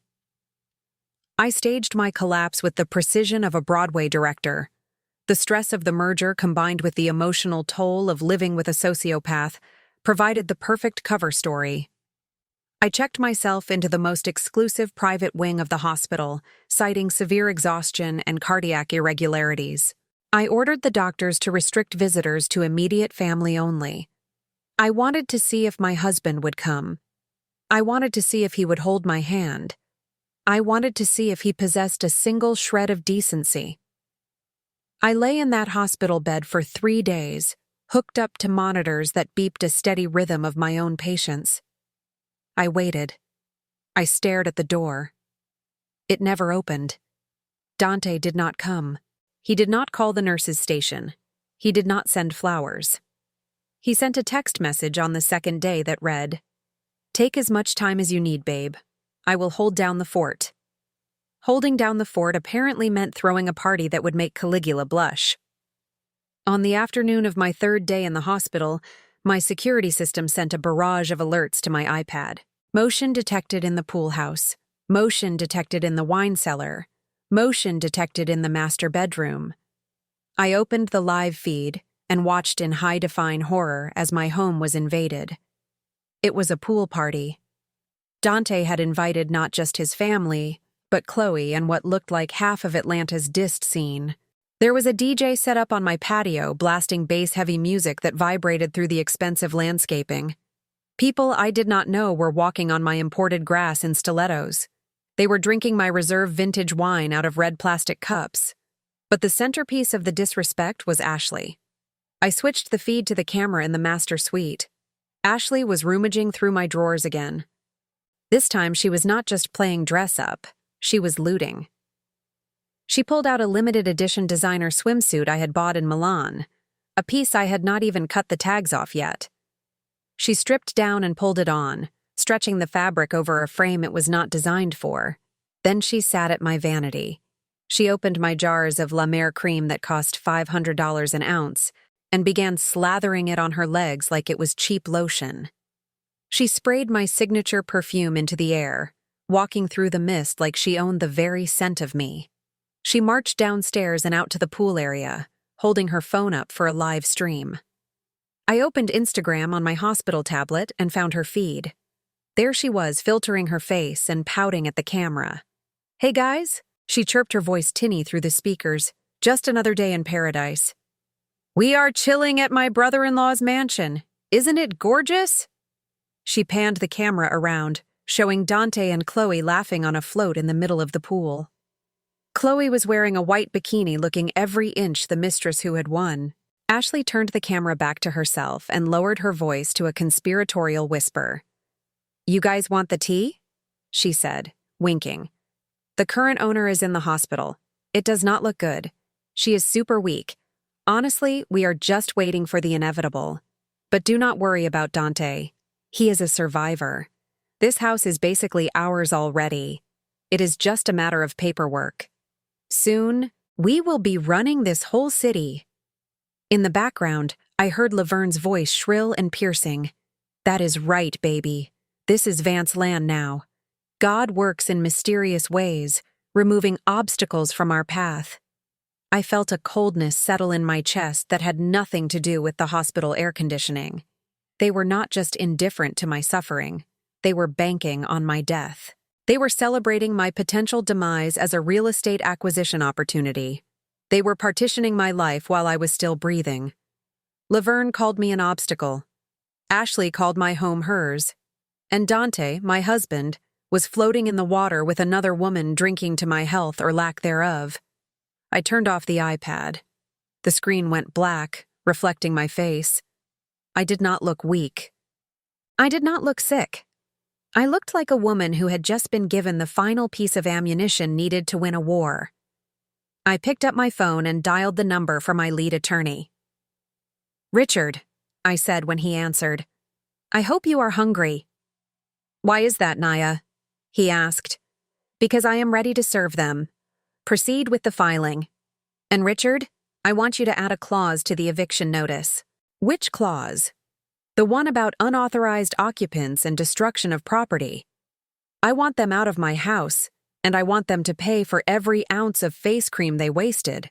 I staged my collapse with the precision of a Broadway director. The stress of the merger combined with the emotional toll of living with a sociopath provided the perfect cover story. I checked myself into the most exclusive private wing of the hospital, citing severe exhaustion and cardiac irregularities. I ordered the doctors to restrict visitors to immediate family only. I wanted to see if my husband would come. I wanted to see if he would hold my hand. I wanted to see if he possessed a single shred of decency. I lay in that hospital bed for 3 days, hooked up to monitors that beeped a steady rhythm of my own patience. I waited. I stared at the door. It never opened. Dante did not come. He did not call the nurse's station. He did not send flowers. He sent a text message on the second day that read, "Take as much time as you need, babe. I will hold down the fort." Holding down the fort apparently meant throwing a party that would make Caligula blush. On the afternoon of my 3rd day in the hospital, my security system sent a barrage of alerts to my iPad. Motion detected in the pool house. Motion detected in the wine cellar. Motion detected in the master bedroom. I opened the live feed and watched in high-define horror as my home was invaded. It was a pool party. Dante had invited not just his family, but Chloe and what looked like half of Atlanta's dist scene. There was a DJ set up on my patio blasting bass-heavy music that vibrated through the expensive landscaping. People I did not know were walking on my imported grass in stilettos. They were drinking my reserve vintage wine out of red plastic cups. But the centerpiece of the disrespect was Ashley. I switched the feed to the camera in the master suite. Ashley was rummaging through my drawers again. This time she was not just playing dress-up, she was looting. She pulled out a limited edition designer swimsuit I had bought in Milan, a piece I had not even cut the tags off yet. She stripped down and pulled it on, stretching the fabric over a frame it was not designed for. Then she sat at my vanity. She opened my jars of La Mer cream that cost $500 an ounce and began slathering it on her legs like it was cheap lotion. She sprayed my signature perfume into the air, walking through the mist like she owned the very scent of me. She marched downstairs and out to the pool area, holding her phone up for a live stream. I opened Instagram on my hospital tablet and found her feed. There she was, filtering her face and pouting at the camera. "Hey guys," she chirped, her voice tinny through the speakers. "Just another day in paradise. We are chilling at my brother-in-law's mansion. Isn't it gorgeous?" She panned the camera around, showing Dante and Chloe laughing on a float in the middle of the pool. Chloe was wearing a white bikini, looking every inch the mistress who had won. Ashley turned the camera back to herself and lowered her voice to a conspiratorial whisper. "You guys want the tea?" she said, winking. "The current owner is in the hospital. It does not look good. She is super weak. Honestly, we are just waiting for the inevitable. But do not worry about Dante. He is a survivor. This house is basically ours already. It is just a matter of paperwork. Soon, we will be running this whole city." In the background, I heard Laverne's voice shrill and piercing. "That is right, baby. This is Vance land now. God works in mysterious ways, removing obstacles from our path." I felt a coldness settle in my chest that had nothing to do with the hospital air conditioning. They were not just indifferent to my suffering. They were banking on my death. They were celebrating my potential demise as a real estate acquisition opportunity. They were partitioning my life while I was still breathing. Laverne called me an obstacle. Ashley called my home hers. And Dante, my husband, was floating in the water with another woman drinking to my health or lack thereof. I turned off the iPad. The screen went black, reflecting my face. I did not look weak. I did not look sick. I looked like a woman who had just been given the final piece of ammunition needed to win a war. I picked up my phone and dialed the number for my lead attorney. "Richard," I said when he answered. "I hope you are hungry." "Why is that, Naya?" he asked. "Because I am ready to serve them. Proceed with the filing. And Richard, I want you to add a clause to the eviction notice." "Which clause?" "The one about unauthorized occupants and destruction of property. I want them out of my house, and I want them to pay for every ounce of face cream they wasted."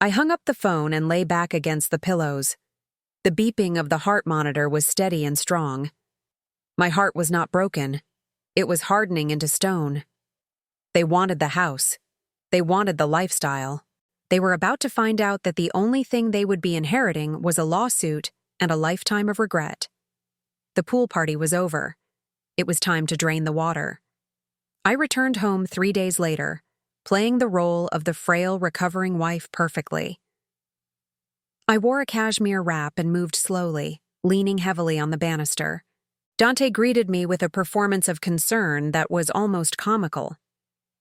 I hung up the phone and lay back against the pillows. The beeping of the heart monitor was steady and strong. My heart was not broken. It was hardening into stone. They wanted the house. They wanted the lifestyle. They were about to find out that the only thing they would be inheriting was a lawsuit and a lifetime of regret. The pool party was over. It was time to drain the water. I returned home 3 days later, playing the role of the frail, recovering wife perfectly. I wore a cashmere wrap and moved slowly, leaning heavily on the banister. Dante greeted me with a performance of concern that was almost comical.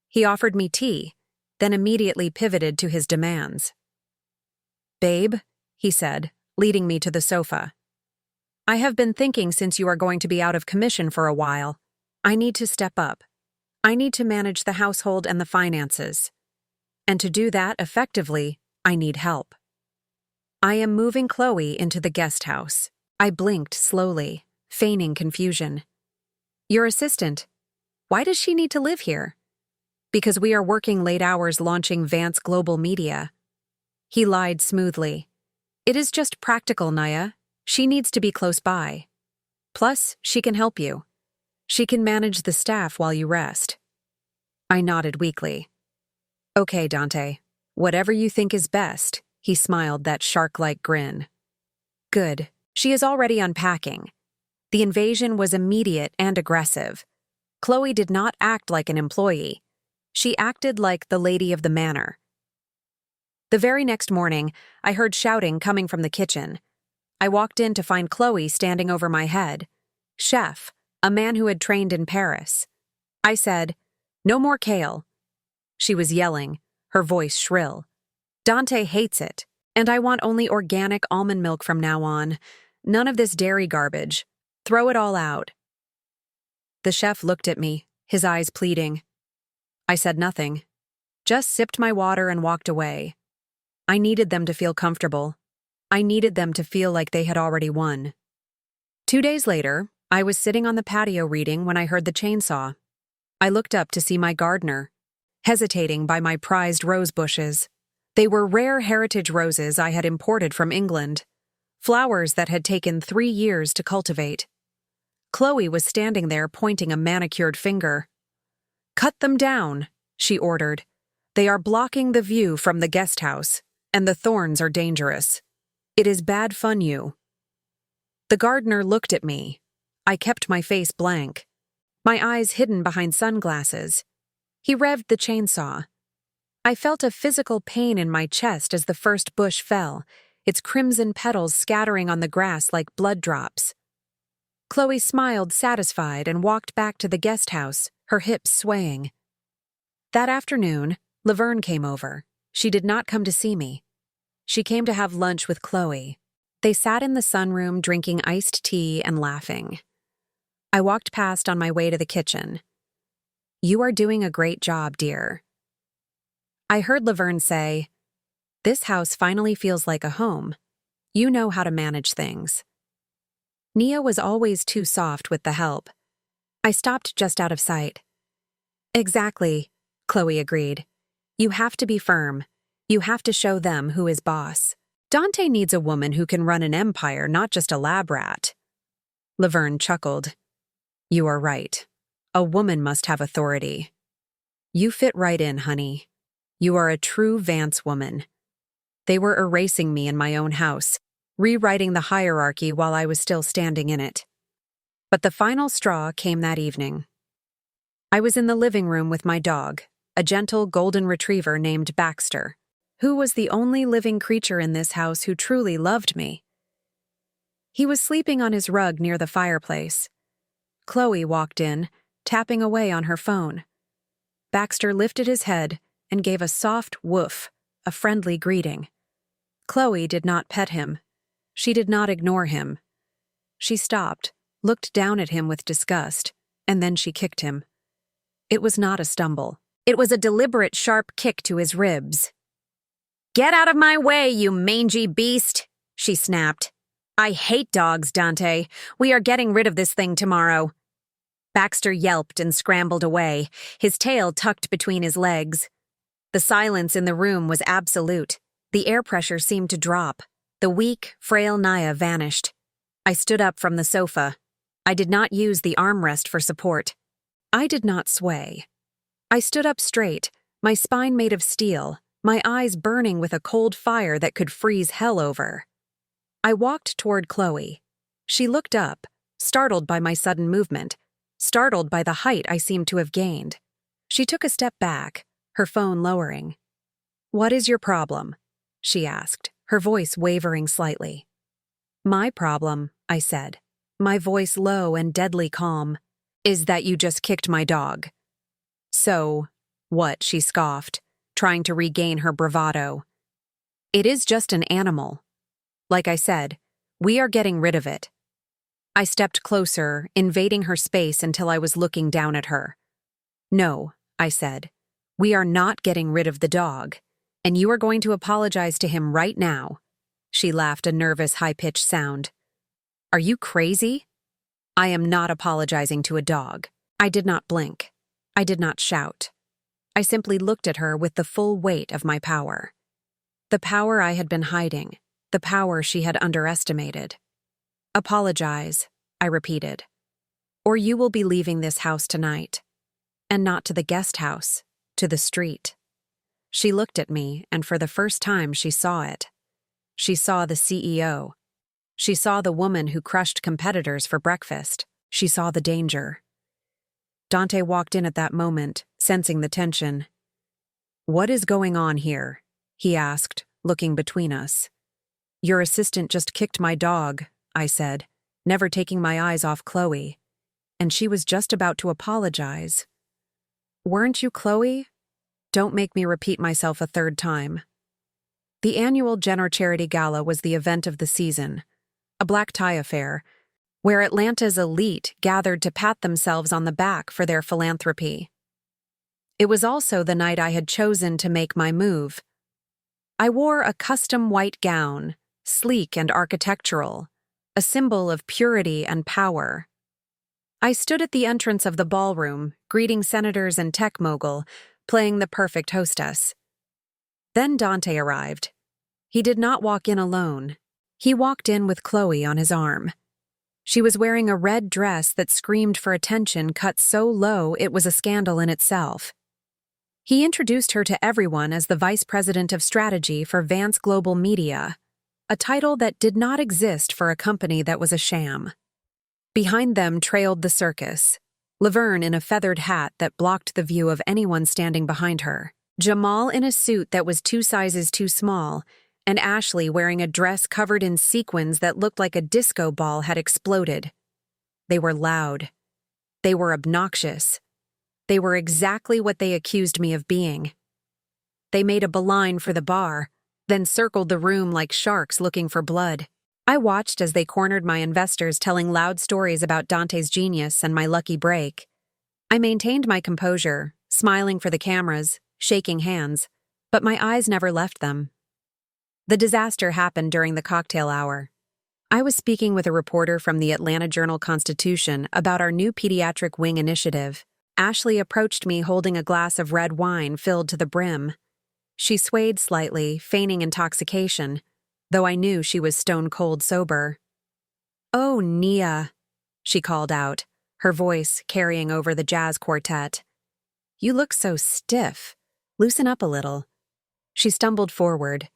He offered me tea, then immediately pivoted to his demands. "Babe," he said, leading me to the sofa. "I have been thinking since you are going to be out of commission for a while. I need to step up. I need to manage the household and the finances. And to do that effectively, I need help. I am moving Chloe into the guest house." I blinked slowly, feigning confusion. "Your assistant? Why does she need to live here?" "Because we are working late hours launching Vance Global Media." He lied smoothly. "It is just practical, Naya. She needs to be close by. Plus, she can help you. She can manage the staff while you rest." I nodded weakly. "Okay, Dante. Whatever you think is best," he smiled that shark-like grin. "Good. She is already unpacking." The invasion was immediate and aggressive. Chloe did not act like an employee. She acted like the lady of the manor. The very next morning, I heard shouting coming from the kitchen. I walked in to find Chloe standing over my head. Chef, a man who had trained in Paris. I said, "No more kale." She was yelling, her voice shrill. "Dante hates it, and I want only organic almond milk from now on. None of this dairy garbage. Throw it all out." The chef looked at me, his eyes pleading. I said nothing, just sipped my water and walked away. I needed them to feel comfortable. I needed them to feel like they had already won. 2 days later, I was sitting on the patio reading when I heard the chainsaw. I looked up to see my gardener, hesitating by my prized rose bushes. They were rare heritage roses I had imported from England, flowers that had taken 3 years to cultivate. Chloe was standing there pointing a manicured finger. "Cut them down," she ordered. "They are blocking the view from the guest house, and the thorns are dangerous. It is bad fun, you." The gardener looked at me. I kept my face blank, my eyes hidden behind sunglasses. He revved the chainsaw. I felt a physical pain in my chest as the first bush fell, its crimson petals scattering on the grass like blood drops. Chloe smiled satisfied and walked back to the guest house, her hips swaying. That afternoon, Laverne came over. She did not come to see me. She came to have lunch with Chloe. They sat in the sunroom drinking iced tea and laughing. I walked past on my way to the kitchen. "You are doing a great job, dear." I heard Laverne say, "This house finally feels like a home. You know how to manage things." Nia was always too soft with the help. I stopped just out of sight. "Exactly," Chloe agreed. "You have to be firm. You have to show them who is boss. Dante needs a woman who can run an empire, not just a lab rat." Laverne chuckled. "You are right. A woman must have authority. You fit right in, honey. You are a true Vance woman." They were erasing me in my own house, rewriting the hierarchy while I was still standing in it. But the final straw came that evening. I was in the living room with my dog, a gentle golden retriever named Baxter, who was the only living creature in this house who truly loved me. He was sleeping on his rug near the fireplace. Chloe walked in, tapping away on her phone. Baxter lifted his head and gave a soft woof, a friendly greeting. Chloe did not pet him. She did not ignore him. She stopped, looked down at him with disgust, and then she kicked him. It was not a stumble. It was a deliberate sharp kick to his ribs. "Get out of my way, you mangy beast," she snapped. "I hate dogs, Dante. We are getting rid of this thing tomorrow." Baxter yelped and scrambled away, his tail tucked between his legs. The silence in the room was absolute. The air pressure seemed to drop. The weak, frail Naya vanished. I stood up from the sofa. I did not use the armrest for support. I did not sway. I stood up straight, my spine made of steel, my eyes burning with a cold fire that could freeze hell over. I walked toward Chloe. She looked up, startled by my sudden movement. startled by the height I seemed to have gained. She took a step back, her phone lowering. "What is your problem?" she asked, her voice wavering slightly. "My problem," I said, my voice low and deadly calm, "is that you just kicked my dog." "So, what?" she scoffed, trying to regain her bravado. "It is just an animal. Like I said, we are getting rid of it." I stepped closer, invading her space until I was looking down at her. "No," I said, "we are not getting rid of the dog, and you are going to apologize to him right now." She laughed a nervous, high-pitched sound. "Are you crazy?" "I am not apologizing to a dog." I did not blink. I did not shout. I simply looked at her with the full weight of my power. The power I had been hiding, the power she had underestimated. "Apologize," I repeated, "or you will be leaving this house tonight. And not to the guest house, to the street." She looked at me, and for the first time she saw it. She saw the CEO. She saw the woman who crushed competitors for breakfast. She saw the danger. Dante walked in at that moment, sensing the tension. "What is going on here?" he asked, looking between us. "Your assistant just kicked my dog," I said, never taking my eyes off Chloe. And she was just about to apologize. "Weren't you Chloe?" Don't make me repeat myself a third time. The annual Jenner Charity Gala was the event of the season, a black tie affair, where Atlanta's elite gathered to pat themselves on the back for their philanthropy. It was also the night I had chosen to make my move. I wore a custom white gown, sleek and architectural, a symbol of purity and power. I stood at the entrance of the ballroom, greeting senators and tech mogul, playing the perfect hostess. Then Dante arrived. He did not walk in alone. He walked in with Chloe on his arm. She was wearing a red dress that screamed for attention, cut so low it was a scandal in itself. He introduced her to everyone as the Vice President of Strategy for Vance Global Media, a title that did not exist for a company that was a sham. Behind them trailed the circus, Laverne in a feathered hat that blocked the view of anyone standing behind her, Jamal in a suit that was 2 sizes too small, and Ashley wearing a dress covered in sequins that looked like a disco ball had exploded. They were loud. They were obnoxious. They were exactly what they accused me of being. They made a beeline for the bar, then circled the room like sharks looking for blood. I watched as they cornered my investors, telling loud stories about Dante's genius and my lucky break. I maintained my composure, smiling for the cameras, shaking hands, but my eyes never left them. The disaster happened during the cocktail hour. I was speaking with a reporter from the Atlanta Journal-Constitution about our new pediatric wing initiative. Ashley approached me holding a glass of red wine filled to the brim. She swayed slightly, feigning intoxication, though I knew she was stone-cold sober. "Oh, Nia," she called out, her voice carrying over the jazz quartet. "You look so stiff. Loosen up a little." She stumbled forward.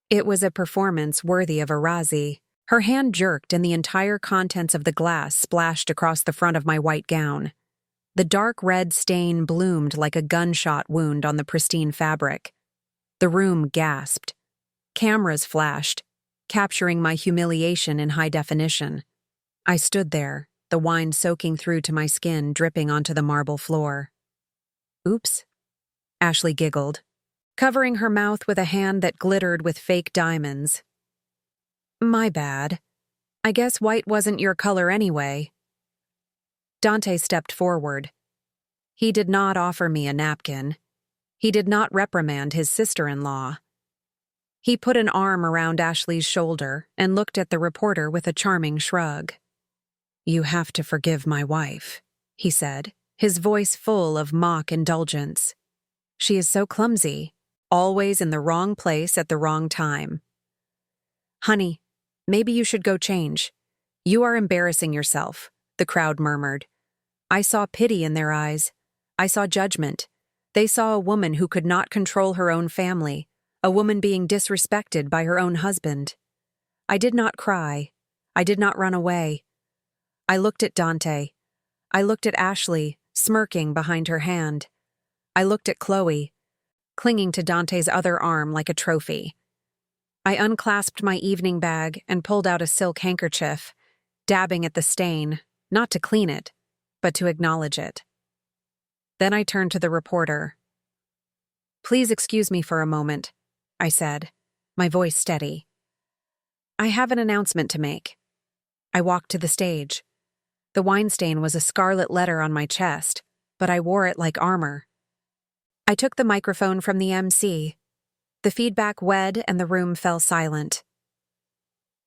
It was a performance worthy of a Razzie. Her hand jerked and the entire contents of the glass splashed across the front of my white gown. The dark red stain bloomed like a gunshot wound on the pristine fabric. The room gasped. Cameras flashed, capturing my humiliation in high definition. I stood there, the wine soaking through to my skin, dripping onto the marble floor. "Oops," Ashley giggled, covering her mouth with a hand that glittered with fake diamonds. "My bad. I guess white wasn't your color anyway." Dante stepped forward. He did not offer me a napkin. He did not reprimand his sister-in-law. He put an arm around Ashley's shoulder and looked at the reporter with a charming shrug. "You have to forgive my wife," he said, his voice full of mock indulgence. "She is so clumsy, always in the wrong place at the wrong time." "Honey, maybe you should go change. You are embarrassing yourself," the crowd murmured. I saw pity in their eyes. I saw judgment. They saw a woman who could not control her own family, a woman being disrespected by her own husband. I did not cry. I did not run away. I looked at Dante. I looked at Ashley, smirking behind her hand. I looked at Chloe, clinging to Dante's other arm like a trophy. I unclasped my evening bag and pulled out a silk handkerchief, dabbing at the stain, not to clean it, but to acknowledge it. Then I turned to the reporter. "Please excuse me for a moment," I said, my voice steady. "I have an announcement to make." I walked to the stage. The wine stain was a scarlet letter on my chest, but I wore it like armor. I took the microphone from the MC. The feedback wed and the room fell silent.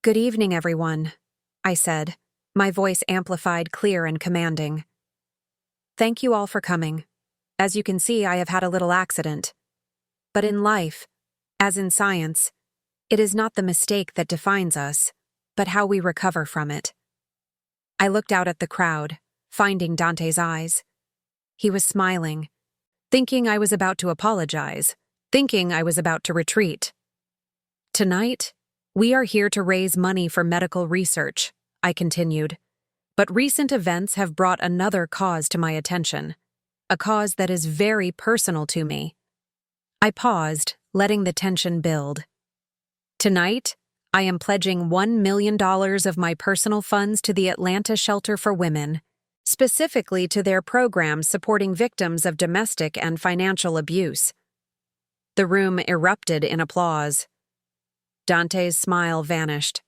"Good evening, everyone," I said, my voice amplified, clear and commanding. "Thank you all for coming. As you can see, I have had a little accident. But in life, as in science, it is not the mistake that defines us, but how we recover from it." I looked out at the crowd, finding Dante's eyes. He was smiling, thinking I was about to apologize, thinking I was about to retreat. "Tonight, we are here to raise money for medical research," I continued. "But recent events have brought another cause to my attention, a cause that is very personal to me." I paused, letting the tension build. "Tonight, I am pledging $1 million of my personal funds to the Atlanta Shelter for Women, specifically to their programs supporting victims of domestic and financial abuse." The room erupted in applause. Dante's smile vanished.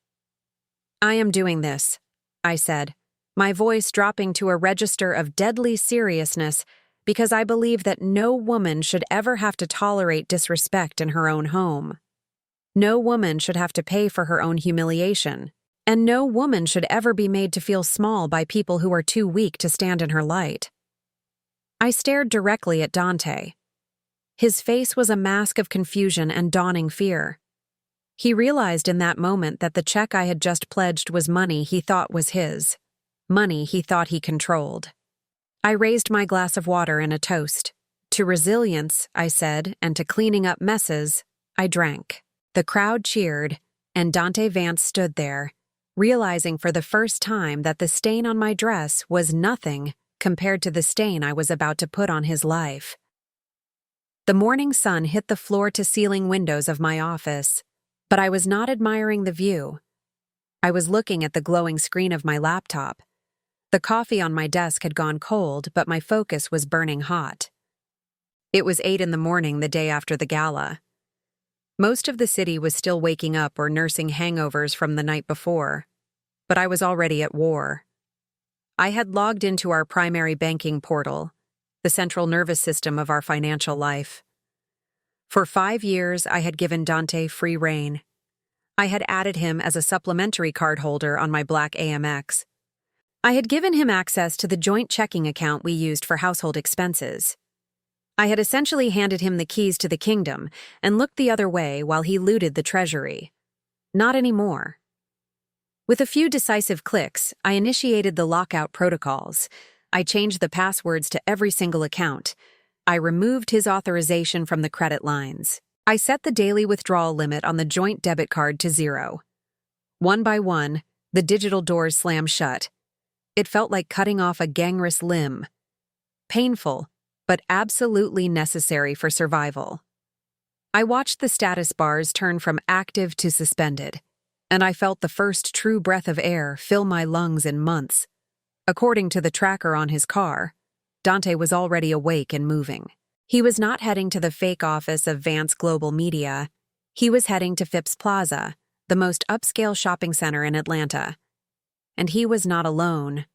"I am doing this," I said, my voice dropping to a register of deadly seriousness, because I believe that no woman should ever have to tolerate disrespect in her own home. No woman should have to pay for her own humiliation, and no woman should ever be made to feel small by people who are too weak to stand in her light. I stared directly at Dante. His face was a mask of confusion and dawning fear. He realized in that moment that the check I had just pledged was money he thought was his, money he thought he controlled. I raised my glass of water in a toast. To resilience, I said, and to cleaning up messes, I drank. The crowd cheered, and Dante Vance stood there, realizing for the first time that the stain on my dress was nothing compared to the stain I was about to put on his life. The morning sun hit the floor-to-ceiling windows of my office, but I was not admiring the view. I was looking at the glowing screen of my laptop. The coffee on my desk had gone cold, but my focus was burning hot. It was 8 in the morning the day after the gala. Most of the city was still waking up or nursing hangovers from the night before, but I was already at war. I had logged into our primary banking portal, the central nervous system of our financial life. For 5 years, I had given Dante free rein. I had added him as a supplementary card holder on my black AMX. I had given him access to the joint checking account we used for household expenses. I had essentially handed him the keys to the kingdom and looked the other way while he looted the treasury. Not anymore. With a few decisive clicks, I initiated the lockout protocols. I changed the passwords to every single account. I removed his authorization from the credit lines. I set the daily withdrawal limit on the joint debit card to 0. One by one, the digital doors slammed shut. It felt like cutting off a gangrenous limb. Painful, but absolutely necessary for survival. I watched the status bars turn from active to suspended, and I felt the first true breath of air fill my lungs in months. According to the tracker on his car, Dante was already awake and moving. He was not heading to the fake office of Vance Global Media. He was heading to Phipps Plaza, the most upscale shopping center in Atlanta. And he was not alone.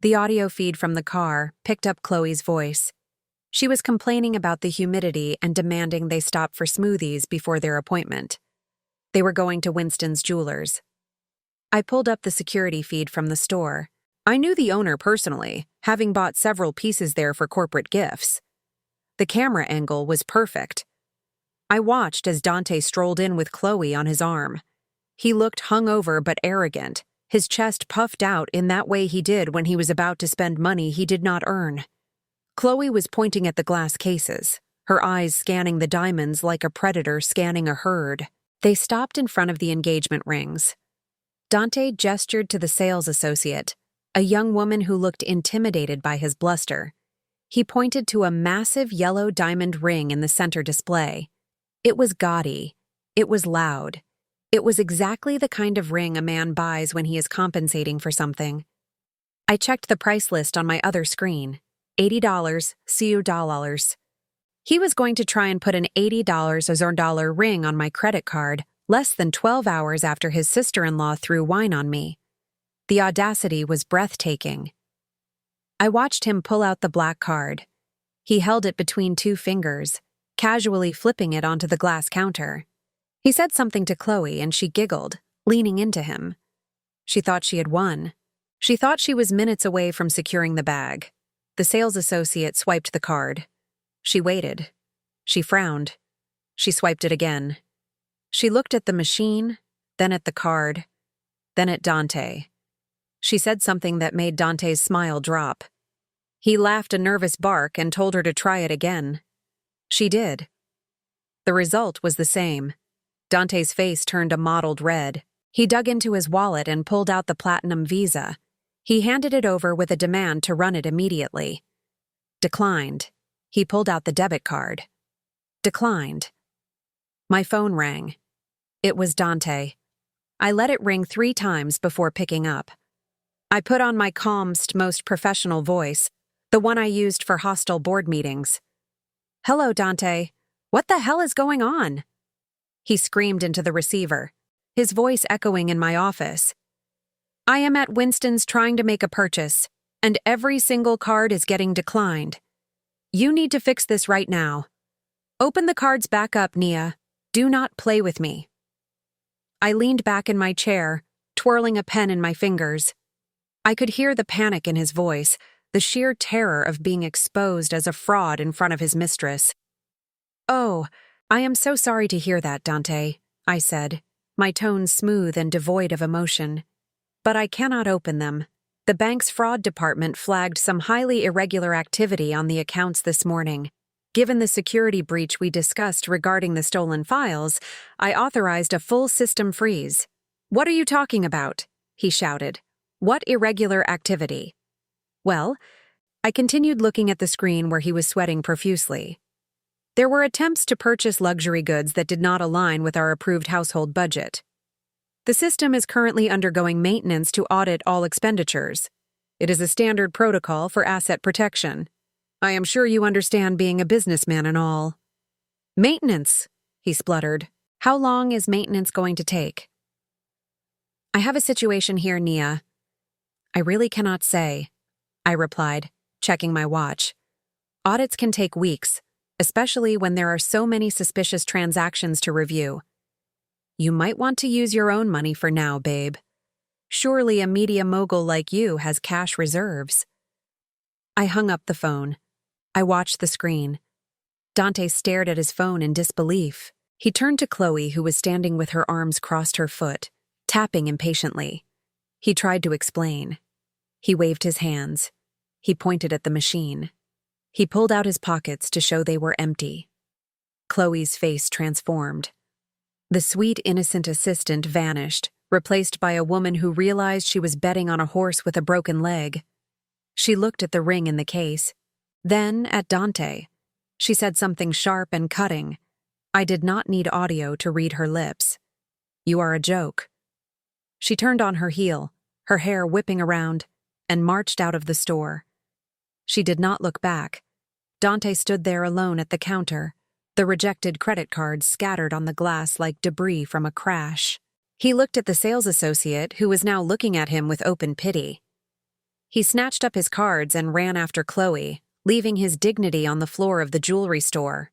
The audio feed from the car picked up Chloe's voice. She was complaining about the humidity and demanding they stop for smoothies before their appointment. They were going to Winston's Jewelers. I pulled up the security feed from the store. I knew the owner personally, having bought several pieces there for corporate gifts. The camera angle was perfect. I watched as Dante strolled in with Chloe on his arm. He looked hungover but arrogant, his chest puffed out in that way he did when he was about to spend money he did not earn. Chloe was pointing at the glass cases, her eyes scanning the diamonds like a predator scanning a herd. They stopped in front of the engagement rings. Dante gestured to the sales associate, a young woman who looked intimidated by his bluster. He pointed to a massive yellow diamond ring in the center display. It was gaudy. It was loud. It was exactly the kind of ring a man buys when he is compensating for something. I checked the price list on my other screen. $80 CU. He was going to try and put an $80 ring on my credit card less than 12 hours after his sister-in-law threw wine on me. The audacity was breathtaking. I watched him pull out the black card. He held it between two fingers, casually flipping it onto the glass counter. He said something to Chloe and she giggled, leaning into him. She thought she had won. She thought she was minutes away from securing the bag. The sales associate swiped the card. She waited. She frowned. She swiped it again. She looked at the machine, then at the card, then at Dante. She said something that made Dante's smile drop. He laughed a nervous bark and told her to try it again. She did. The result was the same. Dante's face turned a mottled red. He dug into his wallet and pulled out the Platinum Visa. He handed it over with a demand to run it immediately. Declined. He pulled out the debit card. Declined. My phone rang. It was Dante. I let it ring 3 times before picking up. I put on my calmest, most professional voice, the one I used for hostile board meetings. "Hello, Dante. What the hell is going on?" He screamed into the receiver, his voice echoing in my office. "I am at Winston's trying to make a purchase, and every single card is getting declined. You need to fix this right now. Open the cards back up, Nia. Do not play with me." I leaned back in my chair, twirling a pen in my fingers. I could hear the panic in his voice, the sheer terror of being exposed as a fraud in front of his mistress. "Oh, I am so sorry to hear that, Dante," I said, my tone smooth and devoid of emotion. "But I cannot open them. The bank's fraud department flagged some highly irregular activity on the accounts this morning. Given the security breach we discussed regarding the stolen files, I authorized a full system freeze." "What are you talking about?" he shouted. "What irregular activity?" Well, I continued looking at the screen where he was sweating profusely. There were attempts to purchase luxury goods that did not align with our approved household budget. The system is currently undergoing maintenance to audit all expenditures. It is a standard protocol for asset protection. I am sure you understand being a businessman and all. "Maintenance," he spluttered. "How long is maintenance going to take?" "I have a situation here, Nia." "I really cannot say," I replied, checking my watch. "Audits can take weeks, especially when there are so many suspicious transactions to review. You might want to use your own money for now, babe. Surely a media mogul like you has cash reserves." I hung up the phone. I watched the screen. Dante stared at his phone in disbelief. He turned to Chloe, who was standing with her arms crossed her foot, tapping impatiently. He tried to explain. He waved his hands. He pointed at the machine. He pulled out his pockets to show they were empty. Chloe's face transformed. The sweet, innocent assistant vanished, replaced by a woman who realized she was betting on a horse with a broken leg. She looked at the ring in the case, then at Dante. She said something sharp and cutting. I did not need audio to read her lips. "You are a joke." She turned on her heel, her hair whipping around, and marched out of the store. She did not look back. Dante stood there alone at the counter, the rejected credit cards scattered on the glass like debris from a crash. He looked at the sales associate, who was now looking at him with open pity. He snatched up his cards and ran after Chloe, leaving his dignity on the floor of the jewelry store.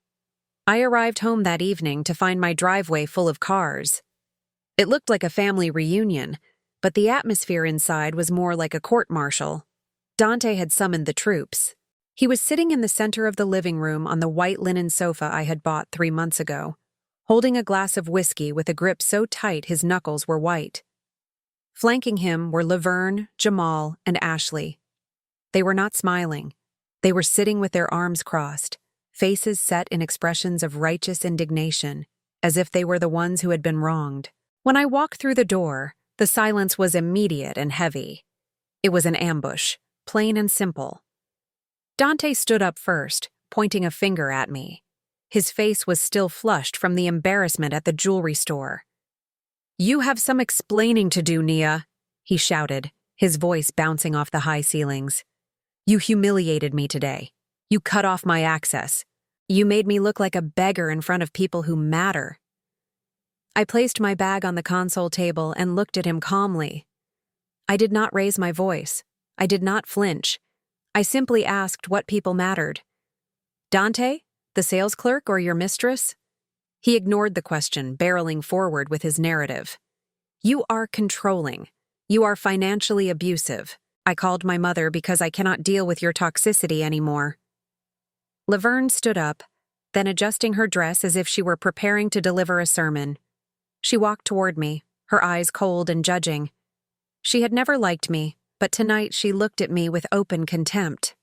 I arrived home that evening to find my driveway full of cars. It looked like a family reunion, but the atmosphere inside was more like a court-martial. Dante had summoned the troops. He was sitting in the center of the living room on the white linen sofa I had bought 3 months ago, holding a glass of whiskey with a grip so tight his knuckles were white. Flanking him were Laverne, Jamal, and Ashley. They were not smiling. They were sitting with their arms crossed, faces set in expressions of righteous indignation, as if they were the ones who had been wronged. When I walked through the door, the silence was immediate and heavy. It was an ambush, plain and simple. Dante stood up first, pointing a finger at me. His face was still flushed from the embarrassment at the jewelry store. "You have some explaining to do, Nia," he shouted, his voice bouncing off the high ceilings. "You humiliated me today. You cut off my access. You made me look like a beggar in front of people who matter." I placed my bag on the console table and looked at him calmly. I did not raise my voice. I did not flinch. I simply asked what people mattered. "Dante, the sales clerk, or your mistress?" He ignored the question, barreling forward with his narrative. "You are controlling. You are financially abusive. I called my mother because I cannot deal with your toxicity anymore." Laverne stood up, then adjusting her dress as if she were preparing to deliver a sermon. She walked toward me, her eyes cold and judging. She had never liked me, but tonight she looked at me with open contempt.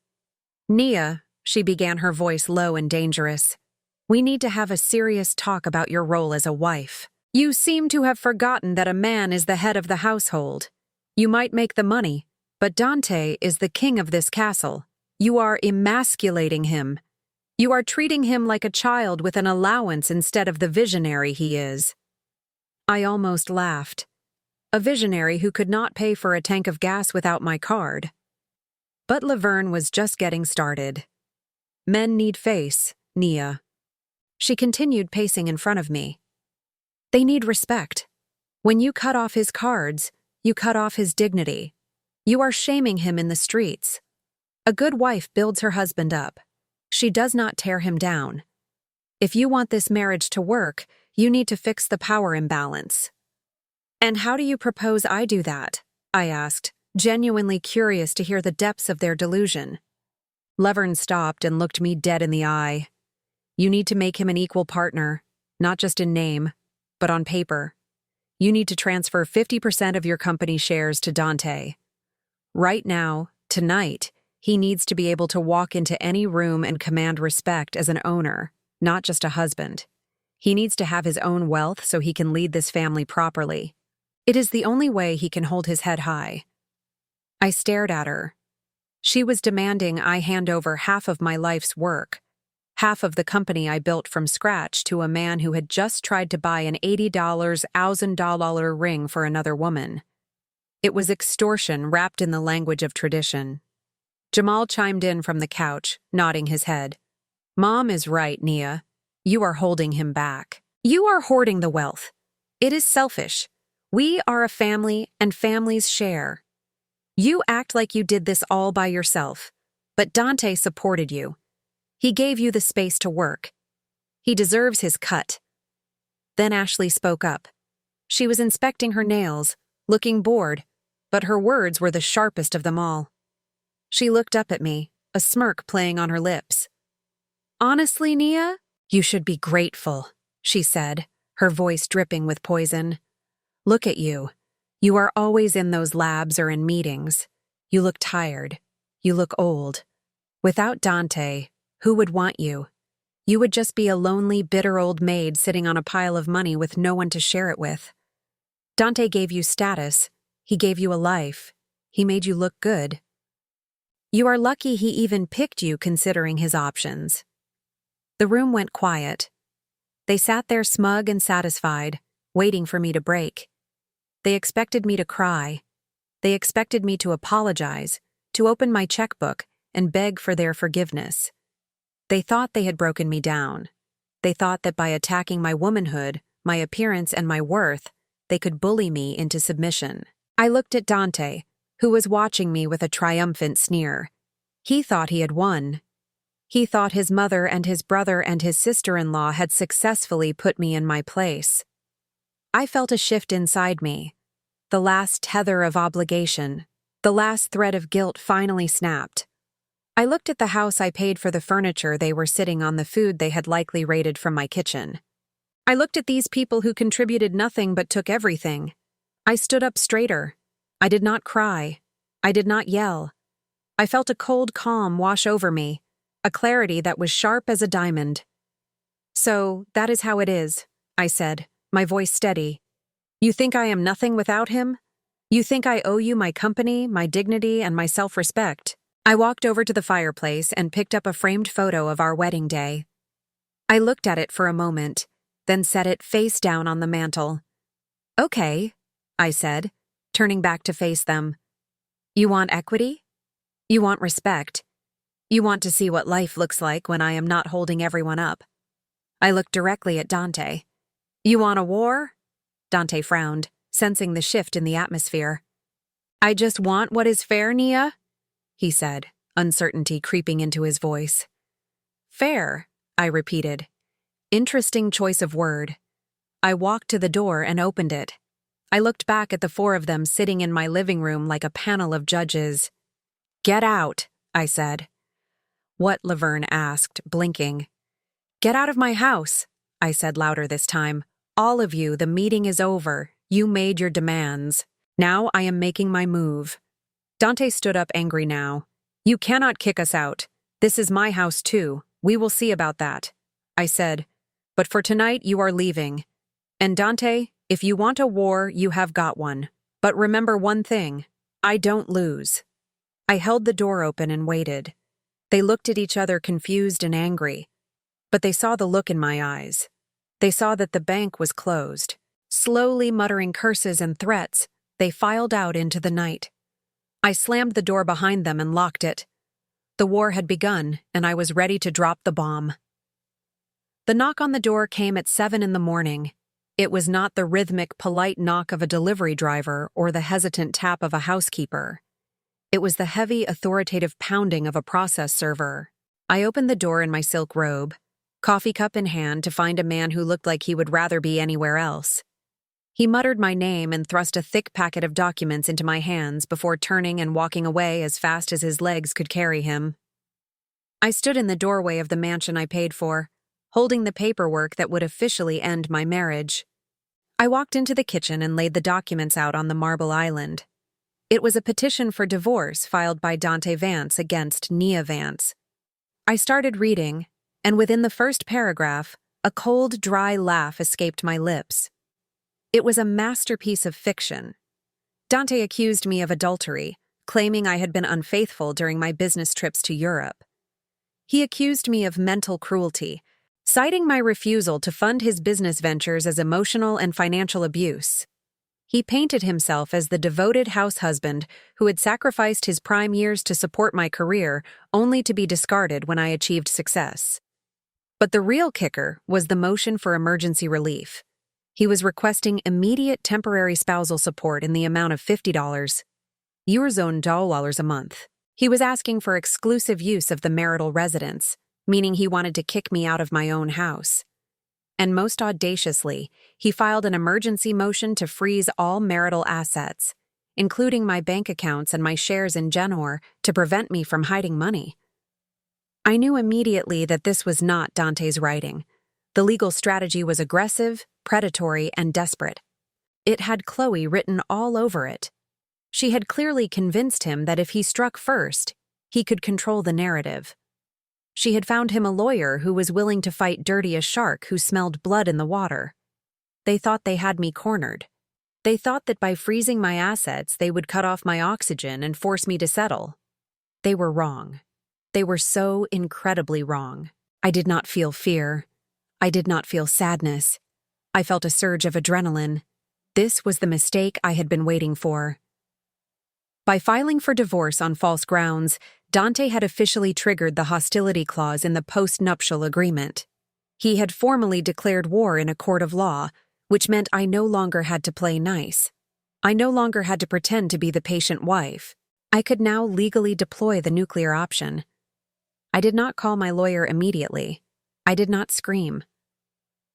"Nia," she began, her voice low and dangerous, "we need to have a serious talk about your role as a wife. You seem to have forgotten that a man is the head of the household. You might make the money, but Dante is the king of this castle. You are emasculating him. You are treating him like a child with an allowance instead of the visionary he is." I almost laughed. A visionary who could not pay for a tank of gas without my card. But Laverne was just getting started. "Men need face, Nia." She continued, pacing in front of me. "They need respect. When you cut off his cards, you cut off his dignity. You are shaming him in the streets. A good wife builds her husband up. She does not tear him down. If you want this marriage to work, you need to fix the power imbalance." "And how do you propose I do that?" I asked, genuinely curious to hear the depths of their delusion. Laverne stopped and looked me dead in the eye. "You need to make him an equal partner, not just in name, but on paper. You need to transfer 50% of your company shares to Dante. Right now, tonight, he needs to be able to walk into any room and command respect as an owner, not just a husband. He needs to have his own wealth so he can lead this family properly. It is the only way he can hold his head high." I stared at her. She was demanding I hand over half of my life's work, half of the company I built from scratch, to a man who had just tried to buy an $80,000 ring for another woman. It was extortion wrapped in the language of tradition. Jamal chimed in from the couch, nodding his head. "Mom is right, Nia. You are holding him back. You are hoarding the wealth. It is selfish. We are a family, and families share. You act like you did this all by yourself, but Dante supported you. He gave you the space to work. He deserves his cut." Then Ashley spoke up. She was inspecting her nails, looking bored, but her words were the sharpest of them all. She looked up at me, a smirk playing on her lips. "Honestly, Nia, you should be grateful," she said, her voice dripping with poison. "Look at you. You are always in those labs or in meetings. You look tired. You look old. Without Dante, who would want you? You would just be a lonely, bitter old maid sitting on a pile of money with no one to share it with. Dante gave you status. He gave you a life. He made you look good. You are lucky he even picked you considering his options." The room went quiet. They sat there smug and satisfied, waiting for me to break. They expected me to cry. They expected me to apologize, to open my checkbook and beg for their forgiveness. They thought they had broken me down. They thought that by attacking my womanhood, my appearance, and my worth, they could bully me into submission. I looked at Dante, who was watching me with a triumphant sneer. He thought he had won. He thought his mother and his brother and his sister-in-law had successfully put me in my place. I felt a shift inside me. The last tether of obligation, the last thread of guilt finally snapped. I looked at the house I paid for the furniture they were sitting on, the food they had likely raided from my kitchen. I looked at these people who contributed nothing but took everything. I stood up straighter. I did not cry. I did not yell. I felt a cold calm wash over me, a clarity that was sharp as a diamond. "So, that is how it is," I said, my voice steady. "You think I am nothing without him? You think I owe you my company, my dignity, and my self-respect? I walked over to the fireplace and picked up a framed photo of our wedding day. I looked at it for a moment, then set it face down on the mantel. Okay, I said, turning back to face them. You want equity? You want respect? You want to see what life looks like when I am not holding everyone up? I looked directly at Dante. You want a war? Dante frowned, sensing the shift in the atmosphere. I just want what is fair, Nia, he said, uncertainty creeping into his voice. Fair, I repeated. Interesting choice of word. I walked to the door and opened it. I looked back at the four of them sitting in my living room like a panel of judges. Get out, I said. What? Laverne asked, blinking. Get out of my house, I said louder this time. All of you, the meeting is over. You made your demands. Now I am making my move. Dante stood up angry now. You cannot kick us out. This is my house too. We will see about that, I said. But for tonight you are leaving. And Dante, if you want a war, you have got one. But remember one thing. I don't lose. I held the door open and waited. They looked at each other confused and angry. But they saw the look in my eyes. They saw that the bank was closed. Slowly muttering curses and threats, they filed out into the night. I slammed the door behind them and locked it. The war had begun, and I was ready to drop the bomb. The knock on the door came at 7 a.m. It was not the rhythmic, polite knock of a delivery driver or the hesitant tap of a housekeeper. It was the heavy, authoritative pounding of a process server. I opened the door in my silk robe, coffee cup in hand, to find a man who looked like he would rather be anywhere else. He muttered my name and thrust a thick packet of documents into my hands before turning and walking away as fast as his legs could carry him. I stood in the doorway of the mansion I paid for, holding the paperwork that would officially end my marriage. I walked into the kitchen and laid the documents out on the marble island. It was a petition for divorce filed by Dante Vance against Nia Vance. I started reading, and within the first paragraph, a cold, dry laugh escaped my lips. It was a masterpiece of fiction. Dante accused me of adultery, claiming I had been unfaithful during my business trips to Europe. He accused me of mental cruelty, citing my refusal to fund his business ventures as emotional and financial abuse. He painted himself as the devoted house husband who had sacrificed his prime years to support my career, only to be discarded when I achieved success. But the real kicker was the motion for emergency relief. He was requesting immediate temporary spousal support in the amount of $50, $50 a month. He was asking for exclusive use of the marital residence, meaning he wanted to kick me out of my own house. And most audaciously, he filed an emergency motion to freeze all marital assets, including my bank accounts and my shares in Genor, to prevent me from hiding money. I knew immediately that this was not Dante's writing. The legal strategy was aggressive, predatory, and desperate. It had Chloe written all over it. She had clearly convinced him that if he struck first, he could control the narrative. She had found him a lawyer who was willing to fight dirty a shark who smelled blood in the water. They thought they had me cornered. They thought that by freezing my assets, they would cut off my oxygen and force me to settle. They were wrong. They were so incredibly wrong. I did not feel fear. I did not feel sadness. I felt a surge of adrenaline. This was the mistake I had been waiting for. By filing for divorce on false grounds, Dante had officially triggered the hostility clause in the post-nuptial agreement. He had formally declared war in a court of law, which meant I no longer had to play nice. I no longer had to pretend to be the patient wife. I could now legally deploy the nuclear option. I did not call my lawyer immediately. I did not scream.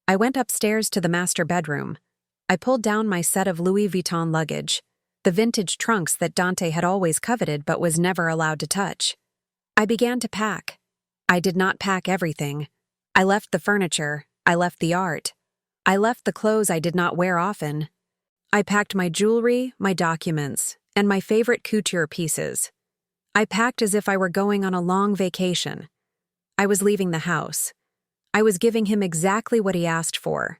I went upstairs to the master bedroom. I pulled down my set of Louis Vuitton luggage, the vintage trunks that Dante had always coveted but was never allowed to touch. I began to pack. I did not pack everything. I left the furniture. I left the art. I left the clothes I did not wear often. I packed my jewelry, my documents, and my favorite couture pieces. I packed as if I were going on a long vacation. I was leaving the house. I was giving him exactly what he asked for.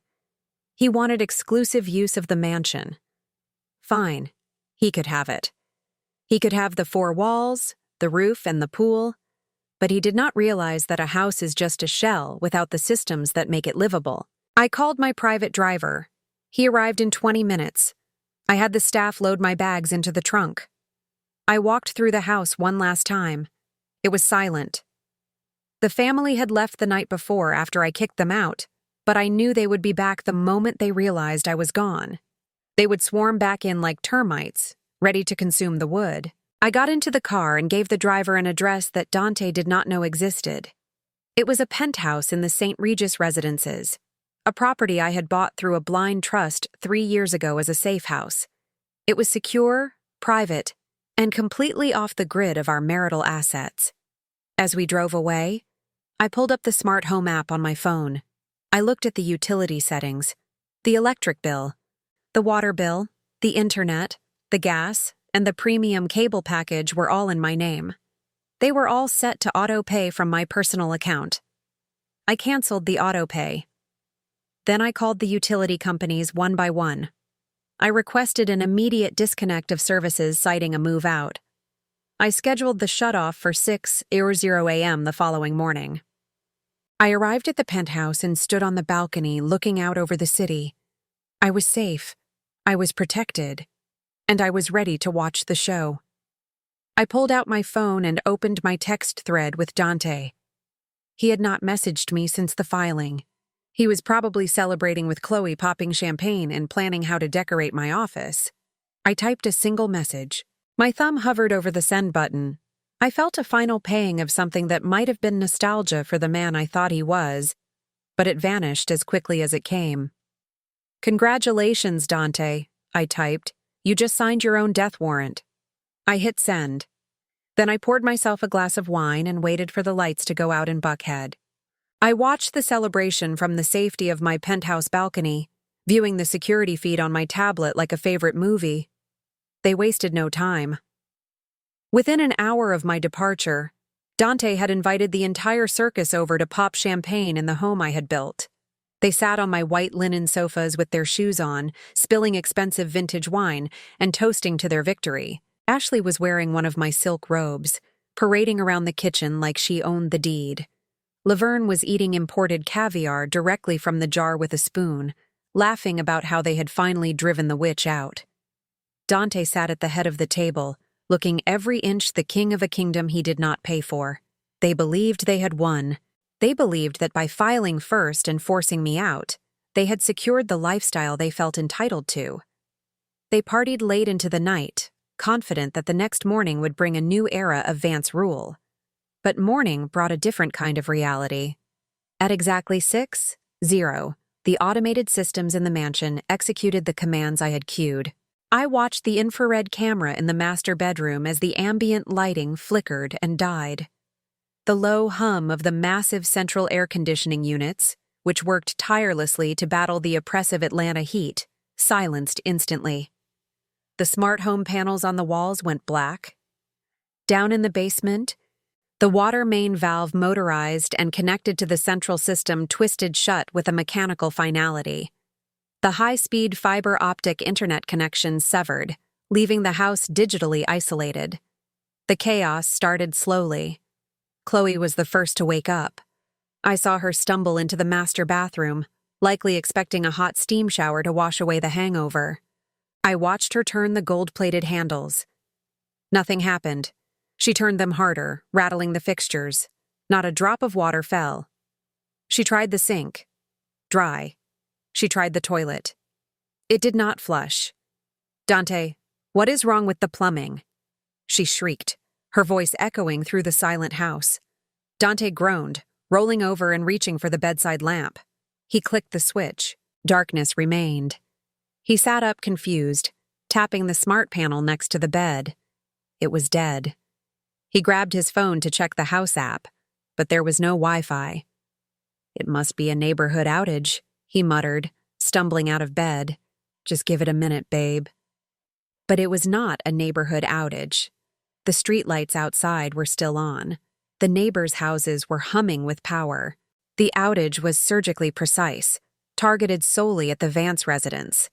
He wanted exclusive use of the mansion. Fine. He could have it. He could have the four walls, the roof, and the pool, but he did not realize that a house is just a shell without the systems that make it livable. I called my private driver. He arrived in 20 minutes. I had the staff load my bags into the trunk. I walked through the house one last time. It was silent. The family had left the night before after I kicked them out, but I knew they would be back the moment they realized I was gone. They would swarm back in like termites, ready to consume the wood. I got into the car and gave the driver an address that Dante did not know existed. It was a penthouse in the St. Regis Residences, a property I had bought through a blind trust 3 years ago as a safe house. It was secure, private, and completely off the grid of our marital assets. As we drove away, I pulled up the smart home app on my phone. I looked at the utility settings, the electric bill, the water bill, the internet, the gas, and the premium cable package were all in my name. They were all set to auto-pay from my personal account. I canceled the auto-pay. Then I called the utility companies one by one. I requested an immediate disconnect of services citing a move out. I scheduled the shutoff for 6:00 a.m. the following morning. I arrived at the penthouse and stood on the balcony looking out over the city. I was safe, I was protected, and I was ready to watch the show. I pulled out my phone and opened my text thread with Dante. He had not messaged me since the filing. He was probably celebrating with Chloe, popping champagne and planning how to decorate my office. I typed a single message. My thumb hovered over the send button. I felt a final pang of something that might have been nostalgia for the man I thought he was, but it vanished as quickly as it came. "Congratulations, Dante," I typed. "You just signed your own death warrant." I hit send. Then I poured myself a glass of wine and waited for the lights to go out in Buckhead. I watched the celebration from the safety of my penthouse balcony, viewing the security feed on my tablet like a favorite movie. They wasted no time. Within an hour of my departure, Dante had invited the entire circus over to pop champagne in the home I had built. They sat on my white linen sofas with their shoes on, spilling expensive vintage wine and toasting to their victory. Ashley was wearing one of my silk robes, parading around the kitchen like she owned the deed. Laverne was eating imported caviar directly from the jar with a spoon, laughing about how they had finally driven the witch out. Dante sat at the head of the table, looking every inch the king of a kingdom he did not pay for. They believed they had won. They believed that by filing first and forcing me out, they had secured the lifestyle they felt entitled to. They partied late into the night, confident that the next morning would bring a new era of Vance rule. But morning brought a different kind of reality. At exactly 6:00, the automated systems in the mansion executed the commands I had cued. I watched the infrared camera in the master bedroom as the ambient lighting flickered and died. The low hum of the massive central air conditioning units, which worked tirelessly to battle the oppressive Atlanta heat, silenced instantly. The smart home panels on the walls went black. Down in the basement, the water main valve motorized and connected to the central system twisted shut with a mechanical finality. The high-speed fiber optic internet connection severed, leaving the house digitally isolated. The chaos started slowly. Chloe was the first to wake up. I saw her stumble into the master bathroom, likely expecting a hot steam shower to wash away the hangover. I watched her turn the gold-plated handles. Nothing happened. She turned them harder, rattling the fixtures. Not a drop of water fell. She tried the sink. Dry. She tried the toilet. It did not flush. "Dante, what is wrong with the plumbing?" She shrieked, her voice echoing through the silent house. Dante groaned, rolling over and reaching for the bedside lamp. He clicked the switch. Darkness remained. He sat up confused, tapping the smart panel next to the bed. It was dead. He grabbed his phone to check the house app, but there was no Wi-Fi. "It must be a neighborhood outage," he muttered, stumbling out of bed. "Just give it a minute, babe." But it was not a neighborhood outage. The streetlights outside were still on. The neighbors' houses were humming with power. The outage was surgically precise, targeted solely at the Vance residence.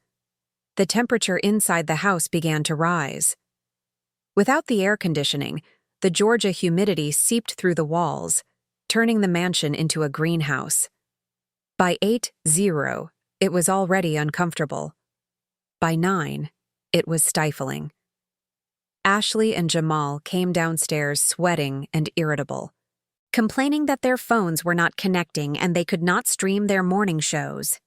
The temperature inside the house began to rise. Without the air conditioning, the Georgia humidity seeped through the walls, turning the mansion into a greenhouse. By 8:00, it was already uncomfortable. By 9, it was stifling. Ashley and Jamal came downstairs sweating and irritable, complaining that their phones were not connecting and they could not stream their morning shows.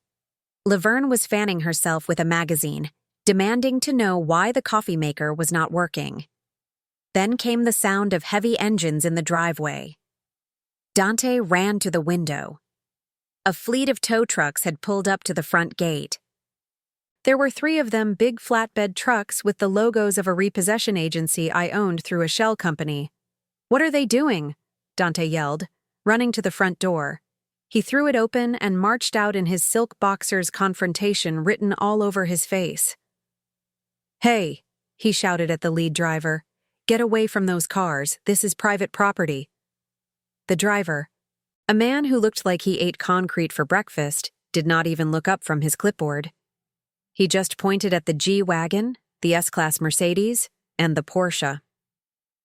Laverne was fanning herself with a magazine, demanding to know why the coffee maker was not working. Then came the sound of heavy engines in the driveway. Dante ran to the window. A fleet of tow trucks had pulled up to the front gate. There were 3 of them, big flatbed trucks with the logos of a repossession agency I owned through a shell company. "What are they doing?" Dante yelled, running to the front door. He threw it open and marched out in his silk boxers, confrontation written all over his face. "Hey," he shouted at the lead driver. "Get away from those cars. This is private property." The driver, a man who looked like he ate concrete for breakfast, did not even look up from his clipboard. He just pointed at the G-Wagon, the S-Class Mercedes, and the Porsche.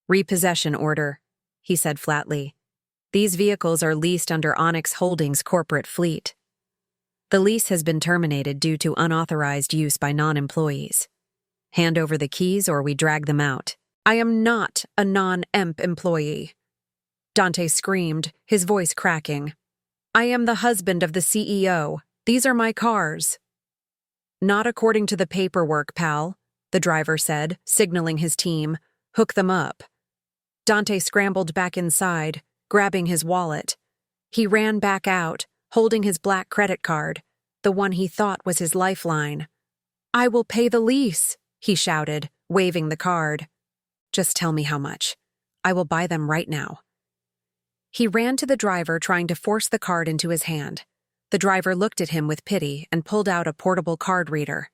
"Repossession order," he said flatly. "These vehicles are leased under Onyx Holdings' corporate fleet. The lease has been terminated due to unauthorized use by non-employees. Hand over the keys or we drag them out." "I am not a non-emp employee," Dante screamed, his voice cracking. "I am the husband of the CEO. These are my cars." "Not according to the paperwork, pal," the driver said, signaling his team. "Hook them up." Dante scrambled back inside, grabbing his wallet. He ran back out, holding his black credit card, the one he thought was his lifeline. "I will pay the lease," he shouted, waving the card. "Just tell me how much. I will buy them right now." He ran to the driver, trying to force the card into his hand. The driver looked at him with pity and pulled out a portable card reader.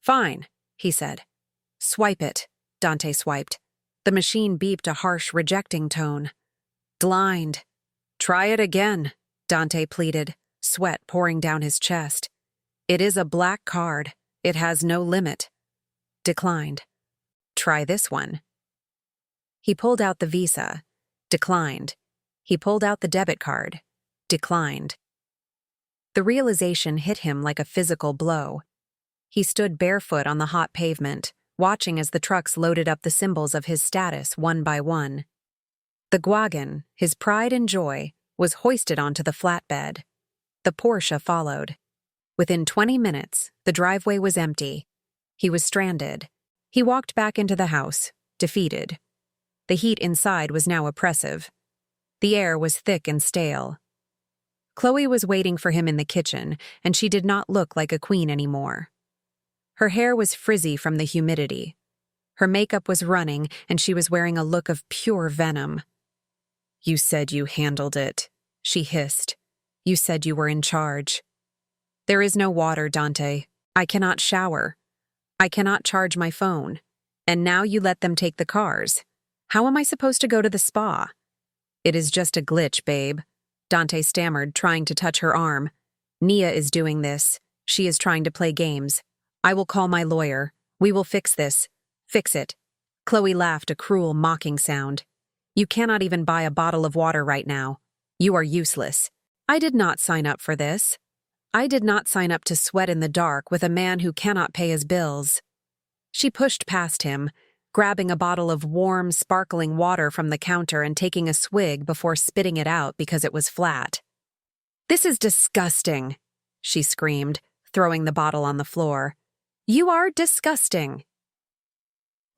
"Fine," he said. "Swipe it." Dante swiped. The machine beeped a harsh, rejecting tone. "Blind." "Try it again," Dante pleaded, sweat pouring down his chest. "It is a black card. It has no limit." "Declined." "Try this one." He pulled out the Visa. Declined. He pulled out the debit card. Declined. The realization hit him like a physical blow. He stood barefoot on the hot pavement, watching as the trucks loaded up the symbols of his status one by one. The Gwagon, his pride and joy, was hoisted onto the flatbed. The Porsche followed. Within 20 minutes, the driveway was empty. He was stranded. He walked back into the house, defeated. The heat inside was now oppressive. The air was thick and stale. Chloe was waiting for him in the kitchen, and she did not look like a queen anymore. Her hair was frizzy from the humidity. Her makeup was running, and she was wearing a look of pure venom. "You said you handled it," she hissed. "You said you were in charge." "There is no water, Dante. I cannot shower. I cannot charge my phone. And now you let them take the cars. How am I supposed to go to the spa?" "It is just a glitch, babe," Dante stammered, trying to touch her arm. "Nia is doing this. She is trying to play games. I will call my lawyer. We will fix this. Fix it." Chloe laughed, a cruel, mocking sound. "You cannot even buy a bottle of water right now. You are useless. I did not sign up for this. I did not sign up to sweat in the dark with a man who cannot pay his bills." She pushed past him, grabbing a bottle of warm, sparkling water from the counter and taking a swig before spitting it out because it was flat. "This is disgusting," she screamed, throwing the bottle on the floor. "You are disgusting."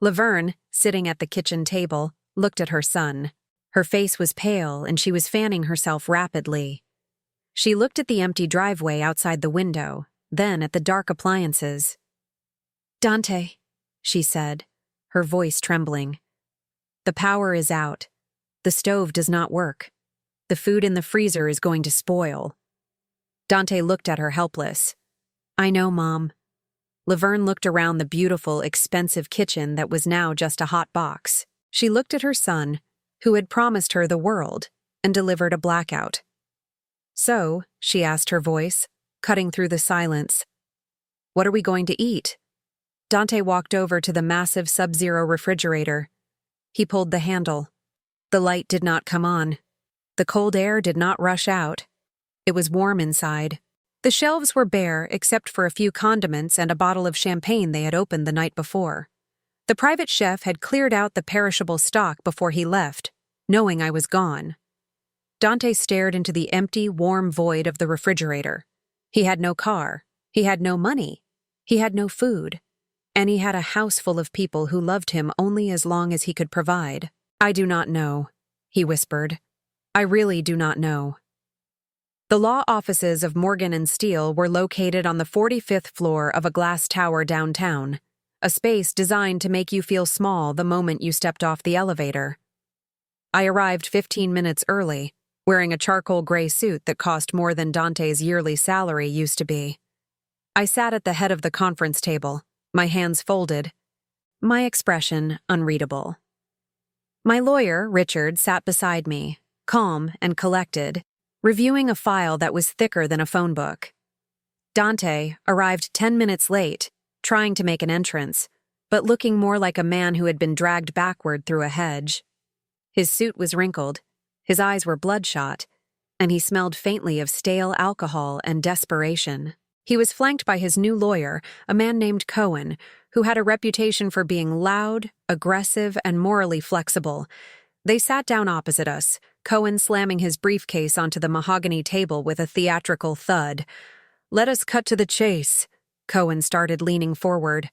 Laverne, sitting at the kitchen table, looked at her son. Her face was pale and she was fanning herself rapidly. She looked at the empty driveway outside the window, then at the dark appliances. "Dante," she said, her voice trembling. "The power is out. The stove does not work. The food in the freezer is going to spoil." Dante looked at her helpless. "I know, Mom." Laverne looked around the beautiful, expensive kitchen that was now just a hot box. She looked at her son, who had promised her the world, and delivered a blackout. "So," she asked, her voice cutting through the silence, "what are we going to eat?" Dante walked over to the massive Sub-Zero refrigerator. He pulled the handle. The light did not come on. The cold air did not rush out. It was warm inside. The shelves were bare except for a few condiments and a bottle of champagne they had opened the night before. The private chef had cleared out the perishable stock before he left, knowing I was gone. Dante stared into the empty, warm void of the refrigerator. He had no car. He had no money. He had no food. And he had a house full of people who loved him only as long as he could provide. "I do not know," he whispered. "I really do not know." The law offices of Morgan & Steele were located on the 45th floor of a glass tower downtown, a space designed to make you feel small the moment you stepped off the elevator. I arrived 15 minutes early, wearing a charcoal gray suit that cost more than Dante's yearly salary used to be. I sat at the head of the conference table, my hands folded, my expression unreadable. My lawyer, Richard, sat beside me, calm and collected, reviewing a file that was thicker than a phone book. Dante arrived 10 minutes late, trying to make an entrance, but looking more like a man who had been dragged backward through a hedge. His suit was wrinkled, his eyes were bloodshot, and he smelled faintly of stale alcohol and desperation. He was flanked by his new lawyer, a man named Cohen, who had a reputation for being loud, aggressive, and morally flexible. They sat down opposite us, Cohen slamming his briefcase onto the mahogany table with a theatrical thud. "Let us cut to the chase," Cohen started, leaning forward.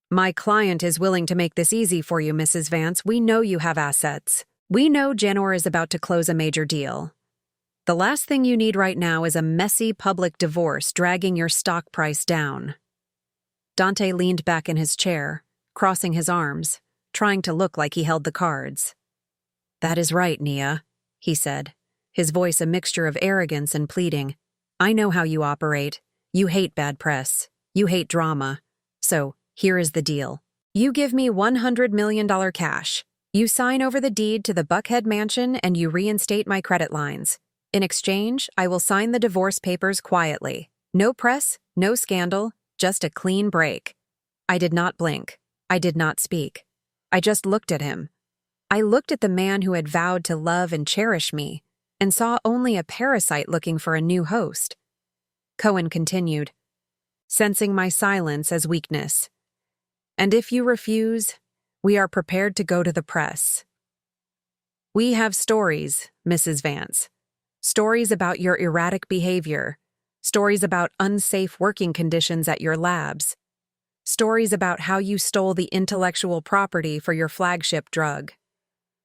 "My client is willing to make this easy for you, Mrs. Vance. We know you have assets. We know Janor is about to close a major deal. The last thing you need right now is a messy public divorce dragging your stock price down." Dante leaned back in his chair, crossing his arms, trying to look like he held the cards. "That is right, Nia," he said, his voice a mixture of arrogance and pleading. "I know how you operate. You hate bad press. You hate drama. So, here is the deal. You give me $100 million cash. You sign over the deed to the Buckhead mansion and you reinstate my credit lines. In exchange, I will sign the divorce papers quietly. No press, no scandal, just a clean break." I did not blink. I did not speak. I just looked at him. I looked at the man who had vowed to love and cherish me, and saw only a parasite looking for a new host. Cohen continued, sensing my silence as weakness. "And if you refuse, we are prepared to go to the press. We have stories, Mrs. Vance. Stories about your erratic behavior. Stories about unsafe working conditions at your labs. Stories about how you stole the intellectual property for your flagship drug.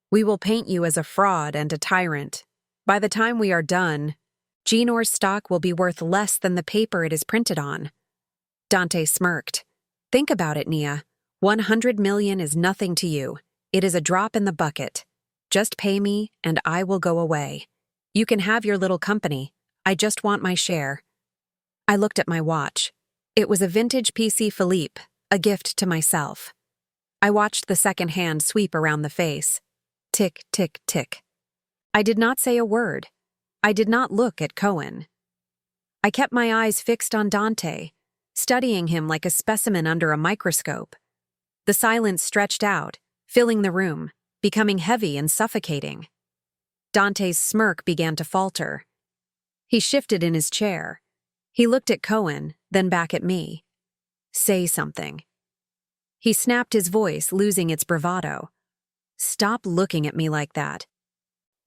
We will paint you as a fraud and a tyrant. By the time we are done, Genor's stock will be worth less than the paper it is printed on." Dante smirked. "Think about it, Nia. 100 million is nothing to you. It is a drop in the bucket. Just pay me, and I will go away. You can have your little company. I just want my share." I looked at my watch. It was a vintage PC Philippe, a gift to myself. I watched the second hand sweep around the face. Tick, tick, tick. I did not say a word. I did not look at Cohen. I kept my eyes fixed on Dante, studying him like a specimen under a microscope. The silence stretched out, filling the room, becoming heavy and suffocating. Dante's smirk began to falter. He shifted in his chair. He looked at Cohen, then back at me. "Say something." He snapped his voice, losing its bravado. "Stop looking at me like that."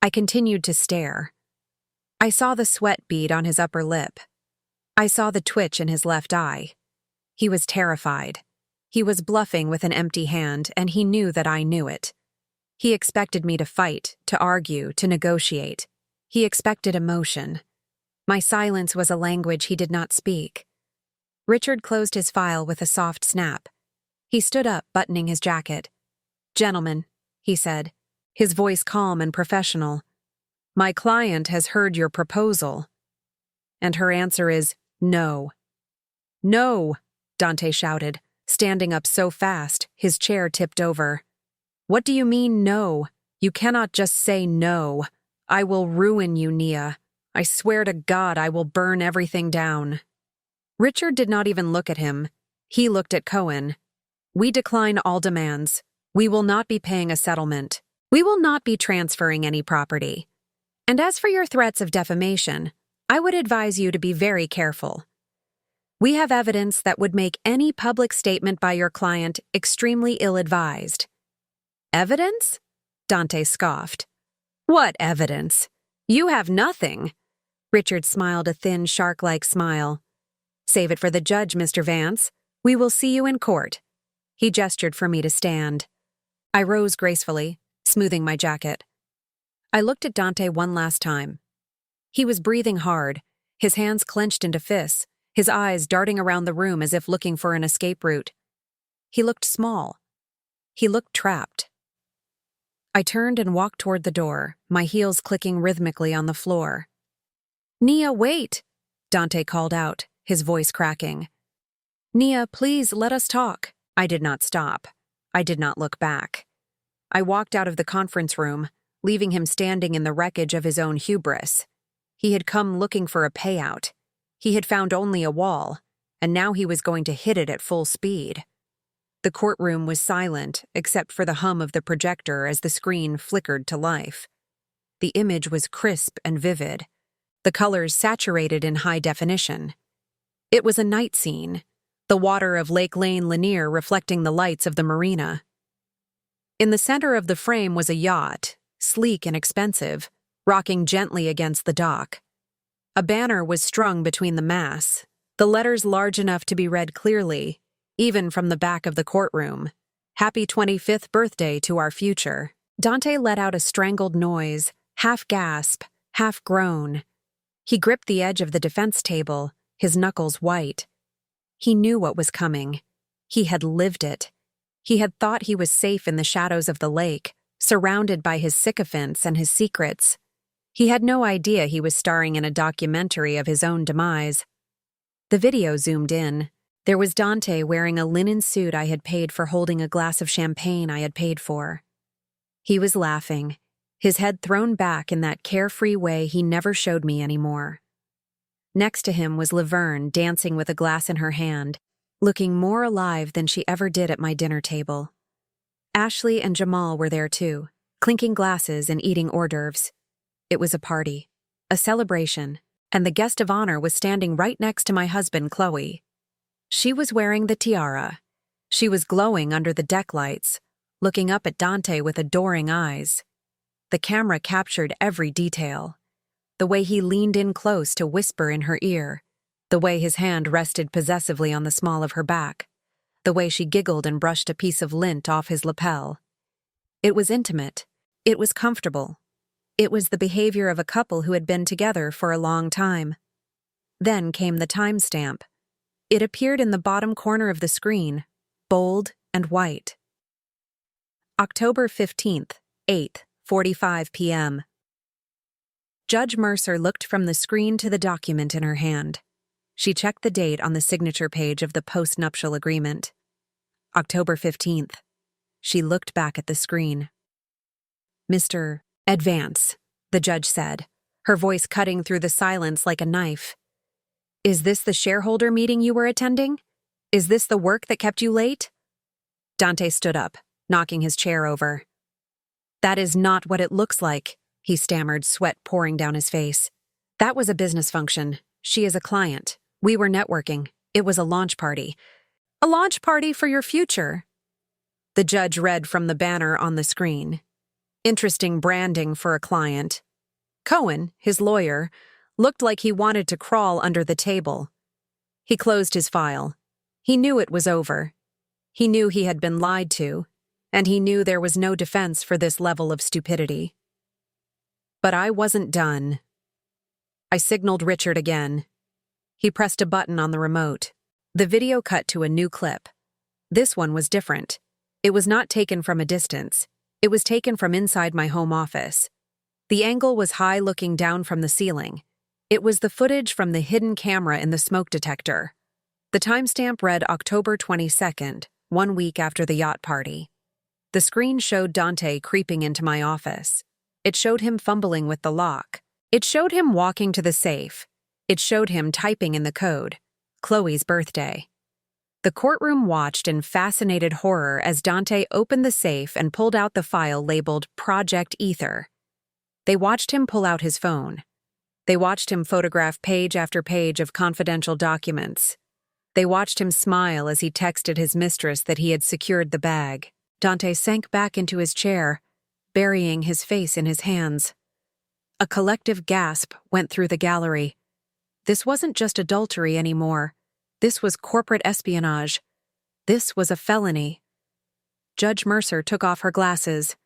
I continued to stare. I saw the sweat bead on his upper lip. I saw the twitch in his left eye. He was terrified. He was bluffing with an empty hand, and he knew that I knew it. He expected me to fight, to argue, to negotiate. He expected emotion. My silence was a language he did not speak. Richard closed his file with a soft snap. He stood up, buttoning his jacket. "Gentlemen," he said, his voice calm and professional, "my client has heard your proposal." "And her answer is no." "No!" Dante shouted, standing up so fast, his chair tipped over. "What do you mean, no? You cannot just say no. I will ruin you, Nia. I swear to God I will burn everything down." Richard did not even look at him. He looked at Cohen. We decline all demands. We will not be paying a settlement. We will not be transferring any property. And as for your threats of defamation, I would advise you to be very careful. We have evidence that would make any public statement by your client extremely ill-advised. Evidence? Dante scoffed. What evidence? You have nothing. Richard smiled a thin, shark-like smile. Save it for the judge, Mr. Vance. We will see you in court. He gestured for me to stand. I rose gracefully, smoothing my jacket. I looked at Dante one last time. He was breathing hard, his hands clenched into fists, his eyes darting around the room as if looking for an escape route. He looked small. He looked trapped. I turned and walked toward the door, my heels clicking rhythmically on the floor. Nia, wait! Dante called out, his voice cracking. Nia, please let us talk. I did not stop. I did not look back. I walked out of the conference room, leaving him standing in the wreckage of his own hubris. He had come looking for a payout. He had found only a wall, and now he was going to hit it at full speed. The courtroom was silent, except for the hum of the projector as the screen flickered to life. The image was crisp and vivid, the colors saturated in high definition. It was a night scene, the water of Lake Lane Lanier reflecting the lights of the marina. In the center of the frame was a yacht, sleek and expensive, rocking gently against the dock. A banner was strung between the masts, the letters large enough to be read clearly, even from the back of the courtroom. Happy 25th birthday to our future. Dante let out a strangled noise, half gasp, half groan. He gripped the edge of the defense table, his knuckles white. He knew what was coming. He had lived it. He had thought he was safe in the shadows of the lake, surrounded by his sycophants and his secrets. He had no idea he was starring in a documentary of his own demise. The video zoomed in. There was Dante wearing a linen suit I had paid for, holding a glass of champagne I had paid for. He was laughing, his head thrown back in that carefree way he never showed me anymore. Next to him was Laverne, dancing with a glass in her hand, looking more alive than she ever did at my dinner table. Ashley and Jamal were there too, clinking glasses and eating hors d'oeuvres. It was a party, a celebration, and the guest of honor was standing right next to my husband, Chloe. She was wearing the tiara. She was glowing under the deck lights, looking up at Dante with adoring eyes. The camera captured every detail. The way he leaned in close to whisper in her ear, the way his hand rested possessively on the small of her back, the way she giggled and brushed a piece of lint off his lapel. It was intimate. It was comfortable. It was the behavior of a couple who had been together for a long time. Then came the timestamp. It appeared in the bottom corner of the screen, bold and white. October 15th, 8:45 p.m. Judge Mercer looked from the screen to the document in her hand. She checked the date on the signature page of the post-nuptial agreement. October 15th. She looked back at the screen. Mr. Advance, the judge said, her voice cutting through the silence like a knife. Is this the shareholder meeting you were attending? Is this the work that kept you late? Dante stood up, knocking his chair over. That is not what it looks like, he stammered, sweat pouring down his face. That was a business function. She is a client. We were networking. It was a launch party. A launch party for your future. The judge read from the banner on the screen. Interesting branding for a client. Cohen, his lawyer, looked like he wanted to crawl under the table. He closed his file. He knew it was over. He knew he had been lied to, and he knew there was no defense for this level of stupidity. But I wasn't done. I signaled Richard again. He pressed a button on the remote. The video cut to a new clip. This one was different. It was not taken from a distance. It was taken from inside my home office. The angle was high, looking down from the ceiling. It was the footage from the hidden camera in the smoke detector. The timestamp read October 22nd, 1 week after the yacht party. The screen showed Dante creeping into my office. It showed him fumbling with the lock. It showed him walking to the safe. It showed him typing in the code. Chloe's birthday. The courtroom watched in fascinated horror as Dante opened the safe and pulled out the file labeled Project Ether. They watched him pull out his phone. They watched him photograph page after page of confidential documents. They watched him smile as he texted his mistress that he had secured the bag. Dante sank back into his chair, burying his face in his hands. A collective gasp went through the gallery. This wasn't just adultery anymore. This was corporate espionage. This was a felony. Judge Mercer took off her glasses.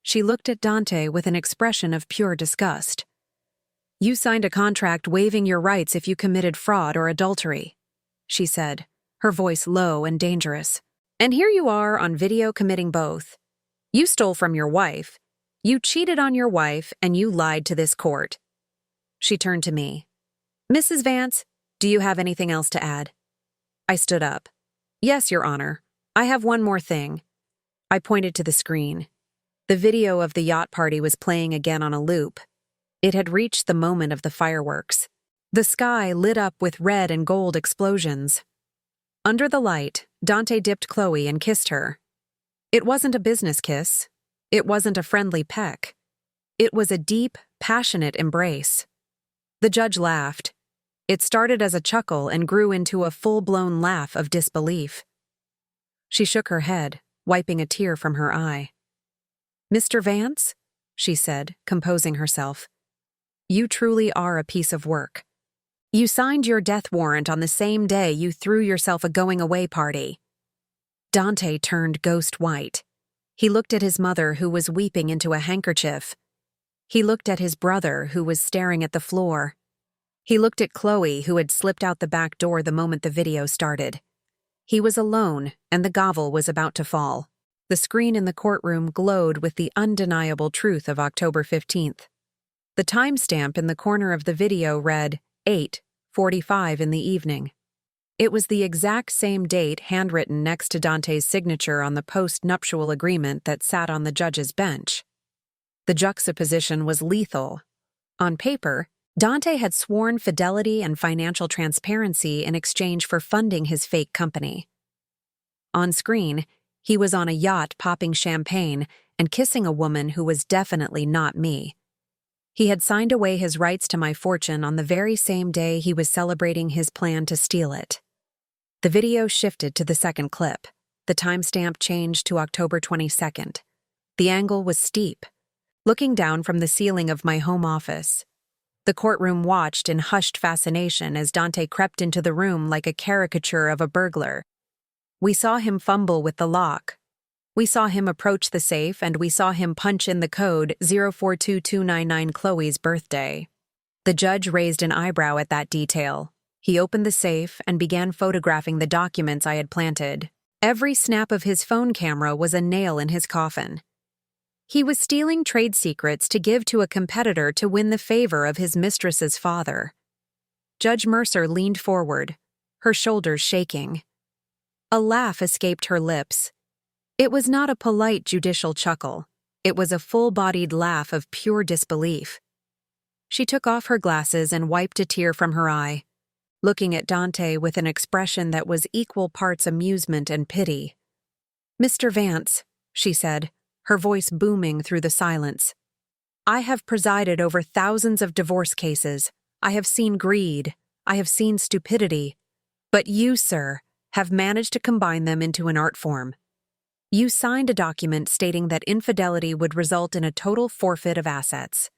She looked at Dante with an expression of pure disgust. "You signed a contract waiving your rights if you committed fraud or adultery," she said, her voice low and dangerous. "And here you are on video committing both. You stole from your wife, you cheated on your wife, and you lied to this court." She turned to me. "Mrs. Vance, do you have anything else to add?" I stood up. "Yes, Your Honor. I have one more thing." I pointed to the screen. The video of the yacht party was playing again on a loop. It had reached the moment of the fireworks. The sky lit up with red and gold explosions. Under the light, Dante dipped Chloe and kissed her. It wasn't a business kiss. It wasn't a friendly peck. It was a deep, passionate embrace. The judge laughed. It started as a chuckle and grew into a full-blown laugh of disbelief. She shook her head, wiping a tear from her eye. "Mr. Vance," she said, composing herself, "you truly are a piece of work. You signed your death warrant on the same day you threw yourself a going-away party." Dante turned ghost white. He looked at his mother, who was weeping into a handkerchief. He looked at his brother, who was staring at the floor. He looked at Chloe, who had slipped out the back door the moment the video started. He was alone, and the gavel was about to fall. The screen in the courtroom glowed with the undeniable truth of October 15th. The timestamp in the corner of the video read 8:45 in the evening. It was the exact same date handwritten next to Dante's signature on the post-nuptial agreement that sat on the judge's bench. The juxtaposition was lethal. On paper, Dante had sworn fidelity and financial transparency in exchange for funding his fake company. On screen, he was on a yacht popping champagne and kissing a woman who was definitely not me. He had signed away his rights to my fortune on the very same day he was celebrating his plan to steal it. The video shifted to the second clip. The timestamp changed to October 22nd. The angle was steep, looking down from the ceiling of my home office. The courtroom watched in hushed fascination as Dante crept into the room like a caricature of a burglar. We saw him fumble with the lock. We saw him approach the safe, and we saw him punch in the code 042299 Chloe's birthday. The judge raised an eyebrow at that detail. He opened the safe and began photographing the documents I had planted. Every snap of his phone camera was a nail in his coffin. He was stealing trade secrets to give to a competitor to win the favor of his mistress's father. Judge Mercer leaned forward, her shoulders shaking. A laugh escaped her lips. It was not a polite judicial chuckle. It was a full-bodied laugh of pure disbelief. She took off her glasses and wiped a tear from her eye, looking at Dante with an expression that was equal parts amusement and pity. "Mr. Vance," she said, her voice booming through the silence, "I have presided over thousands of divorce cases. I have seen greed. I have seen stupidity. But you, sir, have managed to combine them into an art form. You signed a document stating that infidelity would result in a total forfeit of assets.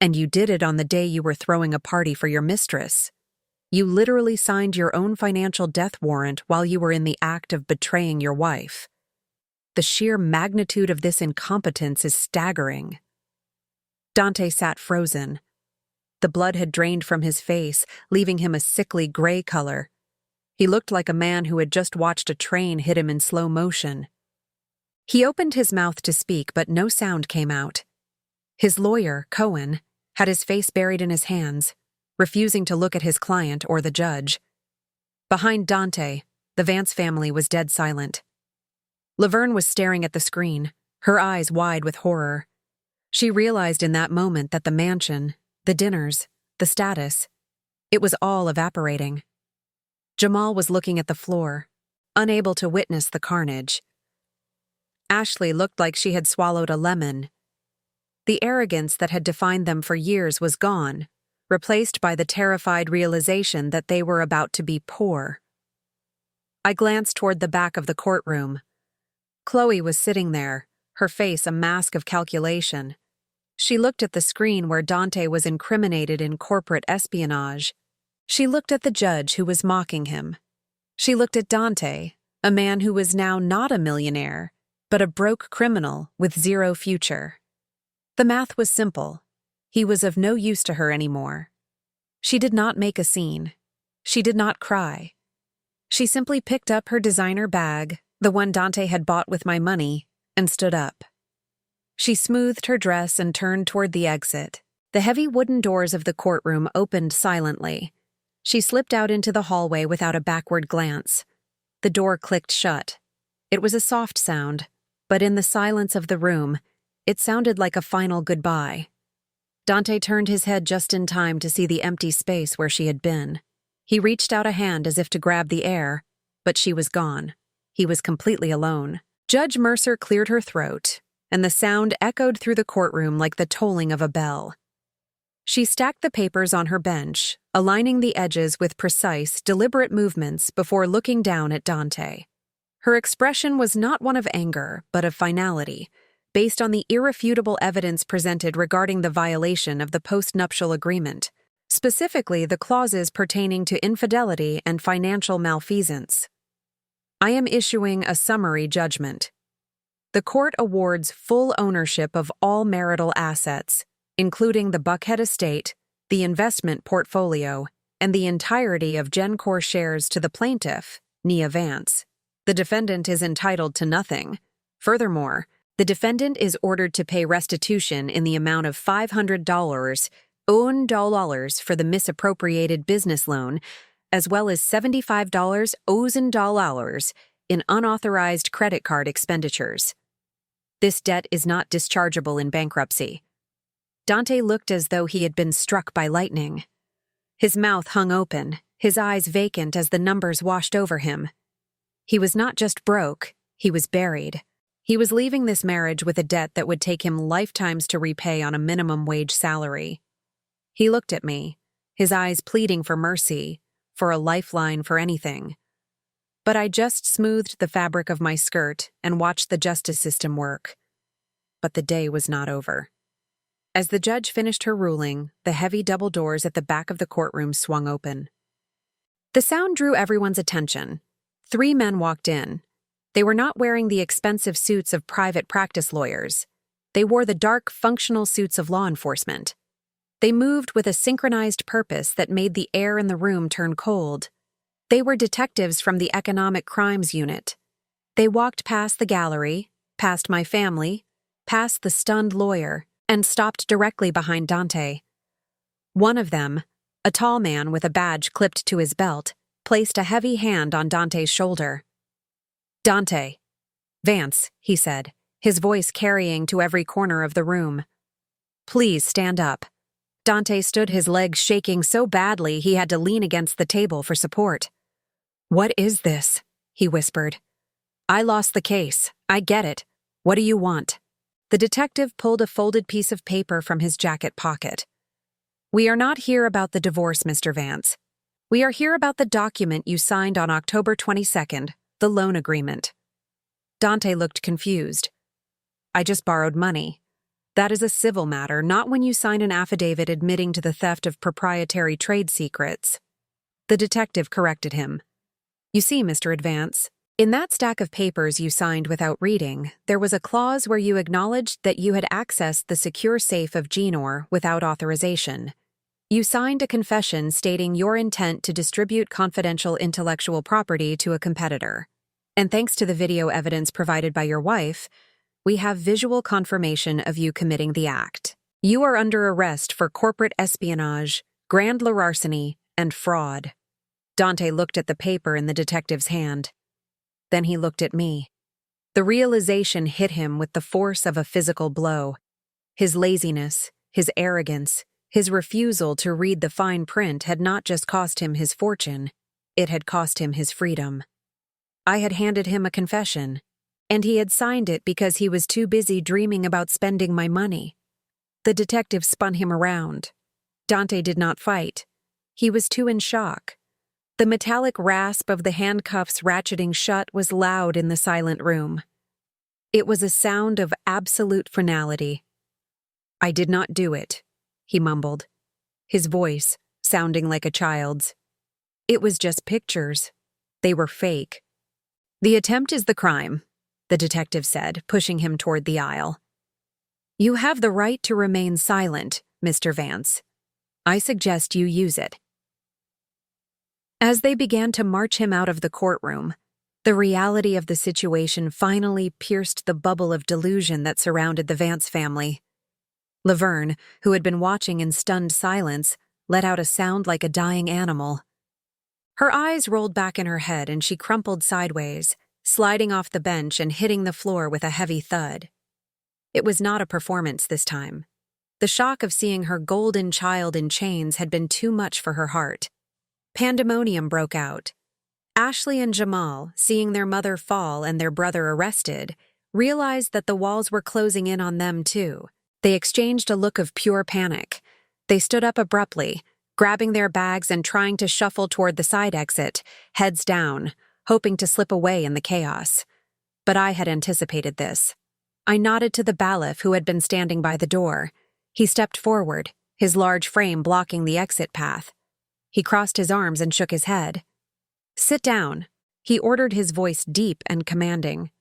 And you did it on the day you were throwing a party for your mistress. You literally signed your own financial death warrant while you were in the act of betraying your wife. The sheer magnitude of this incompetence is staggering." Dante sat frozen. The blood had drained from his face, leaving him a sickly gray color. He looked like a man who had just watched a train hit him in slow motion. He opened his mouth to speak, but no sound came out. His lawyer, Cohen, had his face buried in his hands, refusing to look at his client or the judge. Behind Dante, the Vance family was dead silent. Laverne was staring at the screen, her eyes wide with horror. She realized in that moment that the mansion, the dinners, the status, it was all evaporating. Jamal was looking at the floor. unable to witness the carnage. Ashley looked like she had swallowed a lemon. The arrogance that had defined them for years was gone, replaced by the terrified realization that they were about to be poor. I glanced toward the back of the courtroom. Chloe was sitting there, her face a mask of calculation. She looked at the screen where Dante was incriminated in corporate espionage. She looked at the judge who was mocking him. She looked at Dante, a man who was now not a millionaire, but a broke criminal with zero future. The math was simple. He was of no use to her anymore. She did not make a scene. She did not cry. She simply picked up her designer bag, the one Dante had bought with my money, and stood up. She smoothed her dress and turned toward the exit. The heavy wooden doors of the courtroom opened silently. She slipped out into the hallway without a backward glance. The door clicked shut. It was a soft sound, but in the silence of the room, it sounded like a final goodbye. Dante turned his head just in time to see the empty space where she had been. He reached out a hand as if to grab the air, but she was gone. He was completely alone. Judge Mercer cleared her throat, and the sound echoed through the courtroom like the tolling of a bell. She stacked the papers on her bench, aligning the edges with precise, deliberate movements before looking down at Dante. Her expression was not one of anger, but of finality, based on the irrefutable evidence presented regarding the violation of the postnuptial agreement, specifically the clauses pertaining to infidelity and financial malfeasance. I am issuing a summary judgment. The court awards full ownership of all marital assets, including the Buckhead estate, the investment portfolio, and the entirety of GenCore shares to the plaintiff, Nia Vance. The defendant is entitled to nothing. Furthermore, the defendant is ordered to pay restitution in the amount of $500 for the misappropriated business loan, as well as $75 in unauthorized credit card expenditures. This debt is not dischargeable in bankruptcy. Dante looked as though he had been struck by lightning. His mouth hung open, his eyes vacant as the numbers washed over him. He was not just broke, he was buried. He was leaving this marriage with a debt that would take him lifetimes to repay on a minimum wage salary. He looked at me, his eyes pleading for mercy, for a lifeline for anything. But I just smoothed the fabric of my skirt and watched the justice system work. But the day was not over. As the judge finished her ruling, the heavy double doors at the back of the courtroom swung open. The sound drew everyone's attention. 3 men walked in. They were not wearing the expensive suits of private practice lawyers. They wore the dark, functional suits of law enforcement. They moved with a synchronized purpose that made the air in the room turn cold. They were detectives from the Economic Crimes Unit. They walked past the gallery, past my family, past the stunned lawyer, and stopped directly behind Dante. One of them, a tall man with a badge clipped to his belt, placed a heavy hand on Dante's shoulder. "Dante. Vance," he said, his voice carrying to every corner of the room. "Please stand up." Dante stood, his legs shaking so badly he had to lean against the table for support. "What is this?" he whispered. "I lost the case. I get it. What do you want?" The detective pulled a folded piece of paper from his jacket pocket. "We are not here about the divorce, Mr. Vance. We are here about the document you signed on October 22nd, the loan agreement." Dante looked confused. "I just borrowed money. That is a civil matter, not when you sign an affidavit admitting to the theft of proprietary trade secrets." The detective corrected him. "You see, Mr. Advance, in that stack of papers you signed without reading, there was a clause where you acknowledged that you had accessed the secure safe of GenCore without authorization. You signed a confession stating your intent to distribute confidential intellectual property to a competitor. And thanks to the video evidence provided by your wife, we have visual confirmation of you committing the act. You are under arrest for corporate espionage, grand larceny, and fraud." Dante looked at the paper in the detective's hand. Then he looked at me. The realization hit him with the force of a physical blow. His laziness, his arrogance, his refusal to read the fine print had not just cost him his fortune, it had cost him his freedom. I had handed him a confession, and he had signed it because he was too busy dreaming about spending my money. The detective spun him around. Dante did not fight. He was too in shock. The metallic rasp of the handcuffs ratcheting shut was loud in the silent room. It was a sound of absolute finality. "I did not do it," he mumbled, his voice sounding like a child's. "It was just pictures. They were fake." "The attempt is the crime," the detective said, pushing him toward the aisle. "You have the right to remain silent, Mr. Vance. I suggest you use it." As they began to march him out of the courtroom, the reality of the situation finally pierced the bubble of delusion that surrounded the Vance family. Laverne, who had been watching in stunned silence, let out a sound like a dying animal. Her eyes rolled back in her head and she crumpled sideways, sliding off the bench and hitting the floor with a heavy thud. It was not a performance this time. The shock of seeing her golden child in chains had been too much for her heart. Pandemonium broke out. Ashley and Jamal, seeing their mother fall and their brother arrested, realized that the walls were closing in on them too. They exchanged a look of pure panic. They stood up abruptly, grabbing their bags and trying to shuffle toward the side exit, heads down, hoping to slip away in the chaos. But I had anticipated this. I nodded to the bailiff who had been standing by the door. He stepped forward, his large frame blocking the exit path. He crossed his arms and shook his head. "Sit down," he ordered, his voice deep and commanding.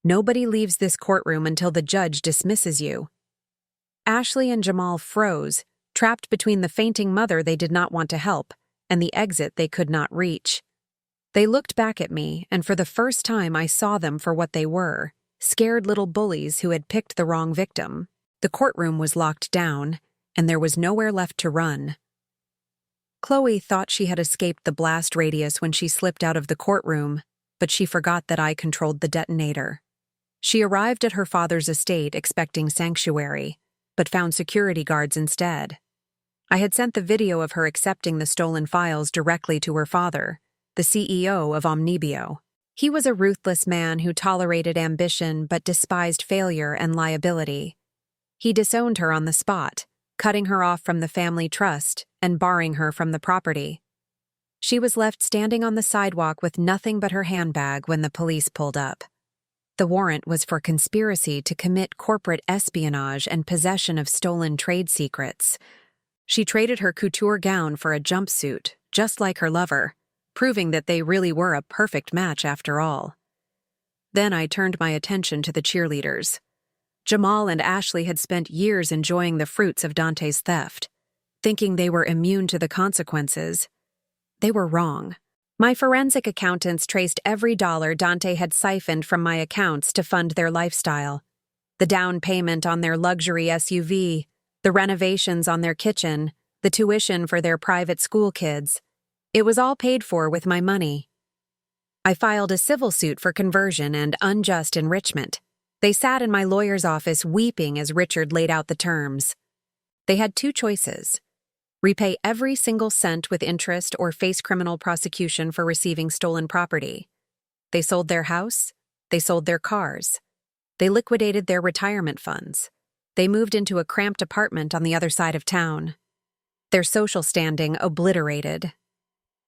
"Nobody leaves this courtroom until the judge dismisses you." Ashley and Jamal froze, trapped between the fainting mother they did not want to help and the exit they could not reach. They looked back at me, and for the first time I saw them for what they were, scared little bullies who had picked the wrong victim. The courtroom was locked down, and there was nowhere left to run. Chloe thought she had escaped the blast radius when she slipped out of the courtroom, but she forgot that I controlled the detonator. She arrived at her father's estate expecting sanctuary, but found security guards instead. I had sent the video of her accepting the stolen files directly to her father, the CEO of Omnibio. He was a ruthless man who tolerated ambition but despised failure and liability. He disowned her on the spot, cutting her off from the family trust and barring her from the property. She was left standing on the sidewalk with nothing but her handbag when the police pulled up. The warrant was for conspiracy to commit corporate espionage and possession of stolen trade secrets. She traded her couture gown for a jumpsuit, just like her lover, proving that they really were a perfect match after all. Then I turned my attention to the cheerleaders. Jamal and Ashley had spent years enjoying the fruits of Dante's theft, thinking they were immune to the consequences. They were wrong. My forensic accountants traced every dollar Dante had siphoned from my accounts to fund their lifestyle. The down payment on their luxury SUV, the renovations on their kitchen, the tuition for their private school kids. It was all paid for with my money. I filed a civil suit for conversion and unjust enrichment. They sat in my lawyer's office weeping as Richard laid out the terms. They had two choices: repay every single cent with interest or face criminal prosecution for receiving stolen property. They sold their house. They sold their cars. They liquidated their retirement funds. They moved into a cramped apartment on the other side of town. Their social standing obliterated.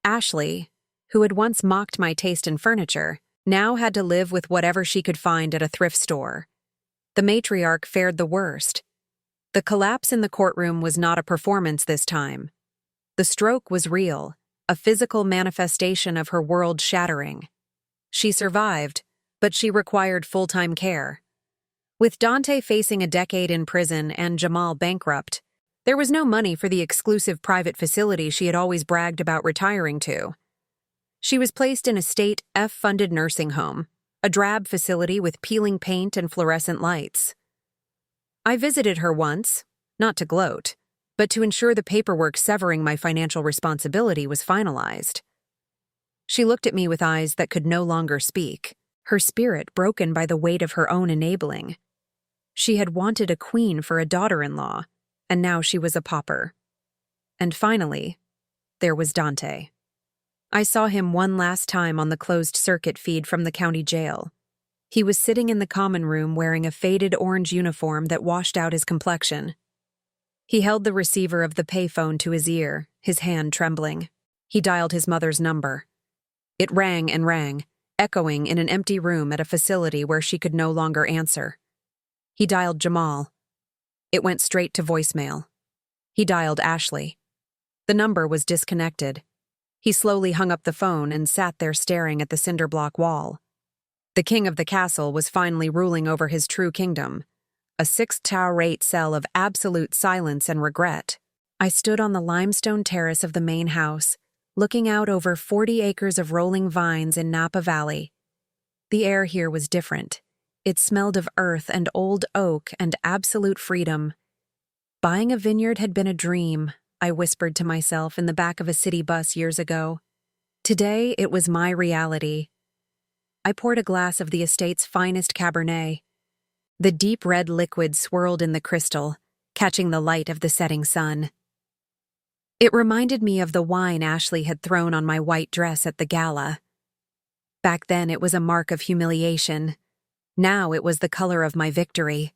Ashley, who had once mocked my taste in furniture, now had to live with whatever she could find at a thrift store. The matriarch fared the worst. The collapse in the courtroom was not a performance this time. The stroke was real, a physical manifestation of her world shattering. She survived, but she required full-time care. With Dante facing a decade in prison and Jamal bankrupt, there was no money for the exclusive private facility she had always bragged about retiring to. She was placed in a state F-funded nursing home, a drab facility with peeling paint and fluorescent lights. I visited her once, not to gloat, but to ensure the paperwork severing my financial responsibility was finalized. She looked at me with eyes that could no longer speak, her spirit broken by the weight of her own enabling. She had wanted a queen for a daughter-in-law, and now she was a pauper. And finally, there was Dante. I saw him one last time on the closed-circuit feed from the county jail. He was sitting in the common room wearing a faded orange uniform that washed out his complexion. He held the receiver of the payphone to his ear, his hand trembling. He dialed his mother's number. It rang and rang, echoing in an empty room at a facility where she could no longer answer. He dialed Jamal. It went straight to voicemail. He dialed Ashley. The number was disconnected. He slowly hung up the phone and sat there staring at the cinder block wall. The king of the castle was finally ruling over his true kingdom, a 6-tower-8 cell of absolute silence and regret. I stood on the limestone terrace of the main house, looking out over 40 acres of rolling vines in Napa Valley. The air here was different. It smelled of earth and old oak and absolute freedom. Buying a vineyard had been a dream, I whispered to myself in the back of a city bus years ago. Today, it was my reality. I poured a glass of the estate's finest Cabernet. The deep red liquid swirled in the crystal, catching the light of the setting sun. It reminded me of the wine Ashley had thrown on my white dress at the gala. Back then, it was a mark of humiliation. Now it was the color of my victory.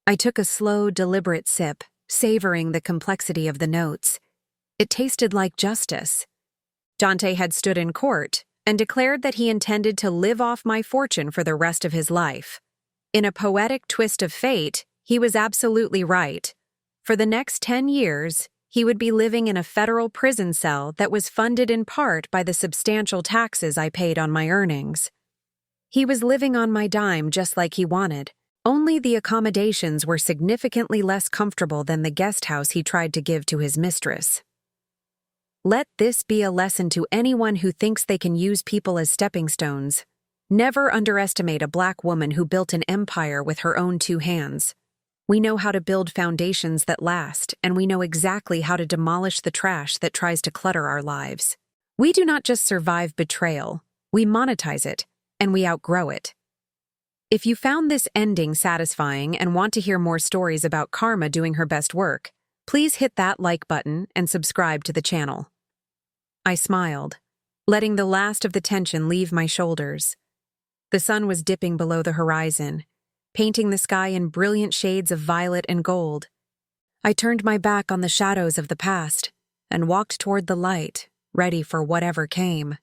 I took a slow, deliberate sip, savoring the complexity of the notes. It tasted like justice. Dante had stood in court and declared that he intended to live off my fortune for the rest of his life. In a poetic twist of fate, he was absolutely right. For the next 10 years, he would be living in a federal prison cell that was funded in part by the substantial taxes I paid on my earnings. He was living on my dime just like he wanted, only the accommodations were significantly less comfortable than the guest house he tried to give to his mistress. Let this be a lesson to anyone who thinks they can use people as stepping stones. Never underestimate a Black woman who built an empire with her own 2 hands. We know how to build foundations that last, and we know exactly how to demolish the trash that tries to clutter our lives. We do not just survive betrayal, we monetize it, and we outgrow it. If you found this ending satisfying and want to hear more stories about karma doing her best work, please hit that like button and subscribe to the channel. I smiled, letting the last of the tension leave my shoulders. The sun was dipping below the horizon, painting the sky in brilliant shades of violet and gold. I turned my back on the shadows of the past and walked toward the light, ready for whatever came.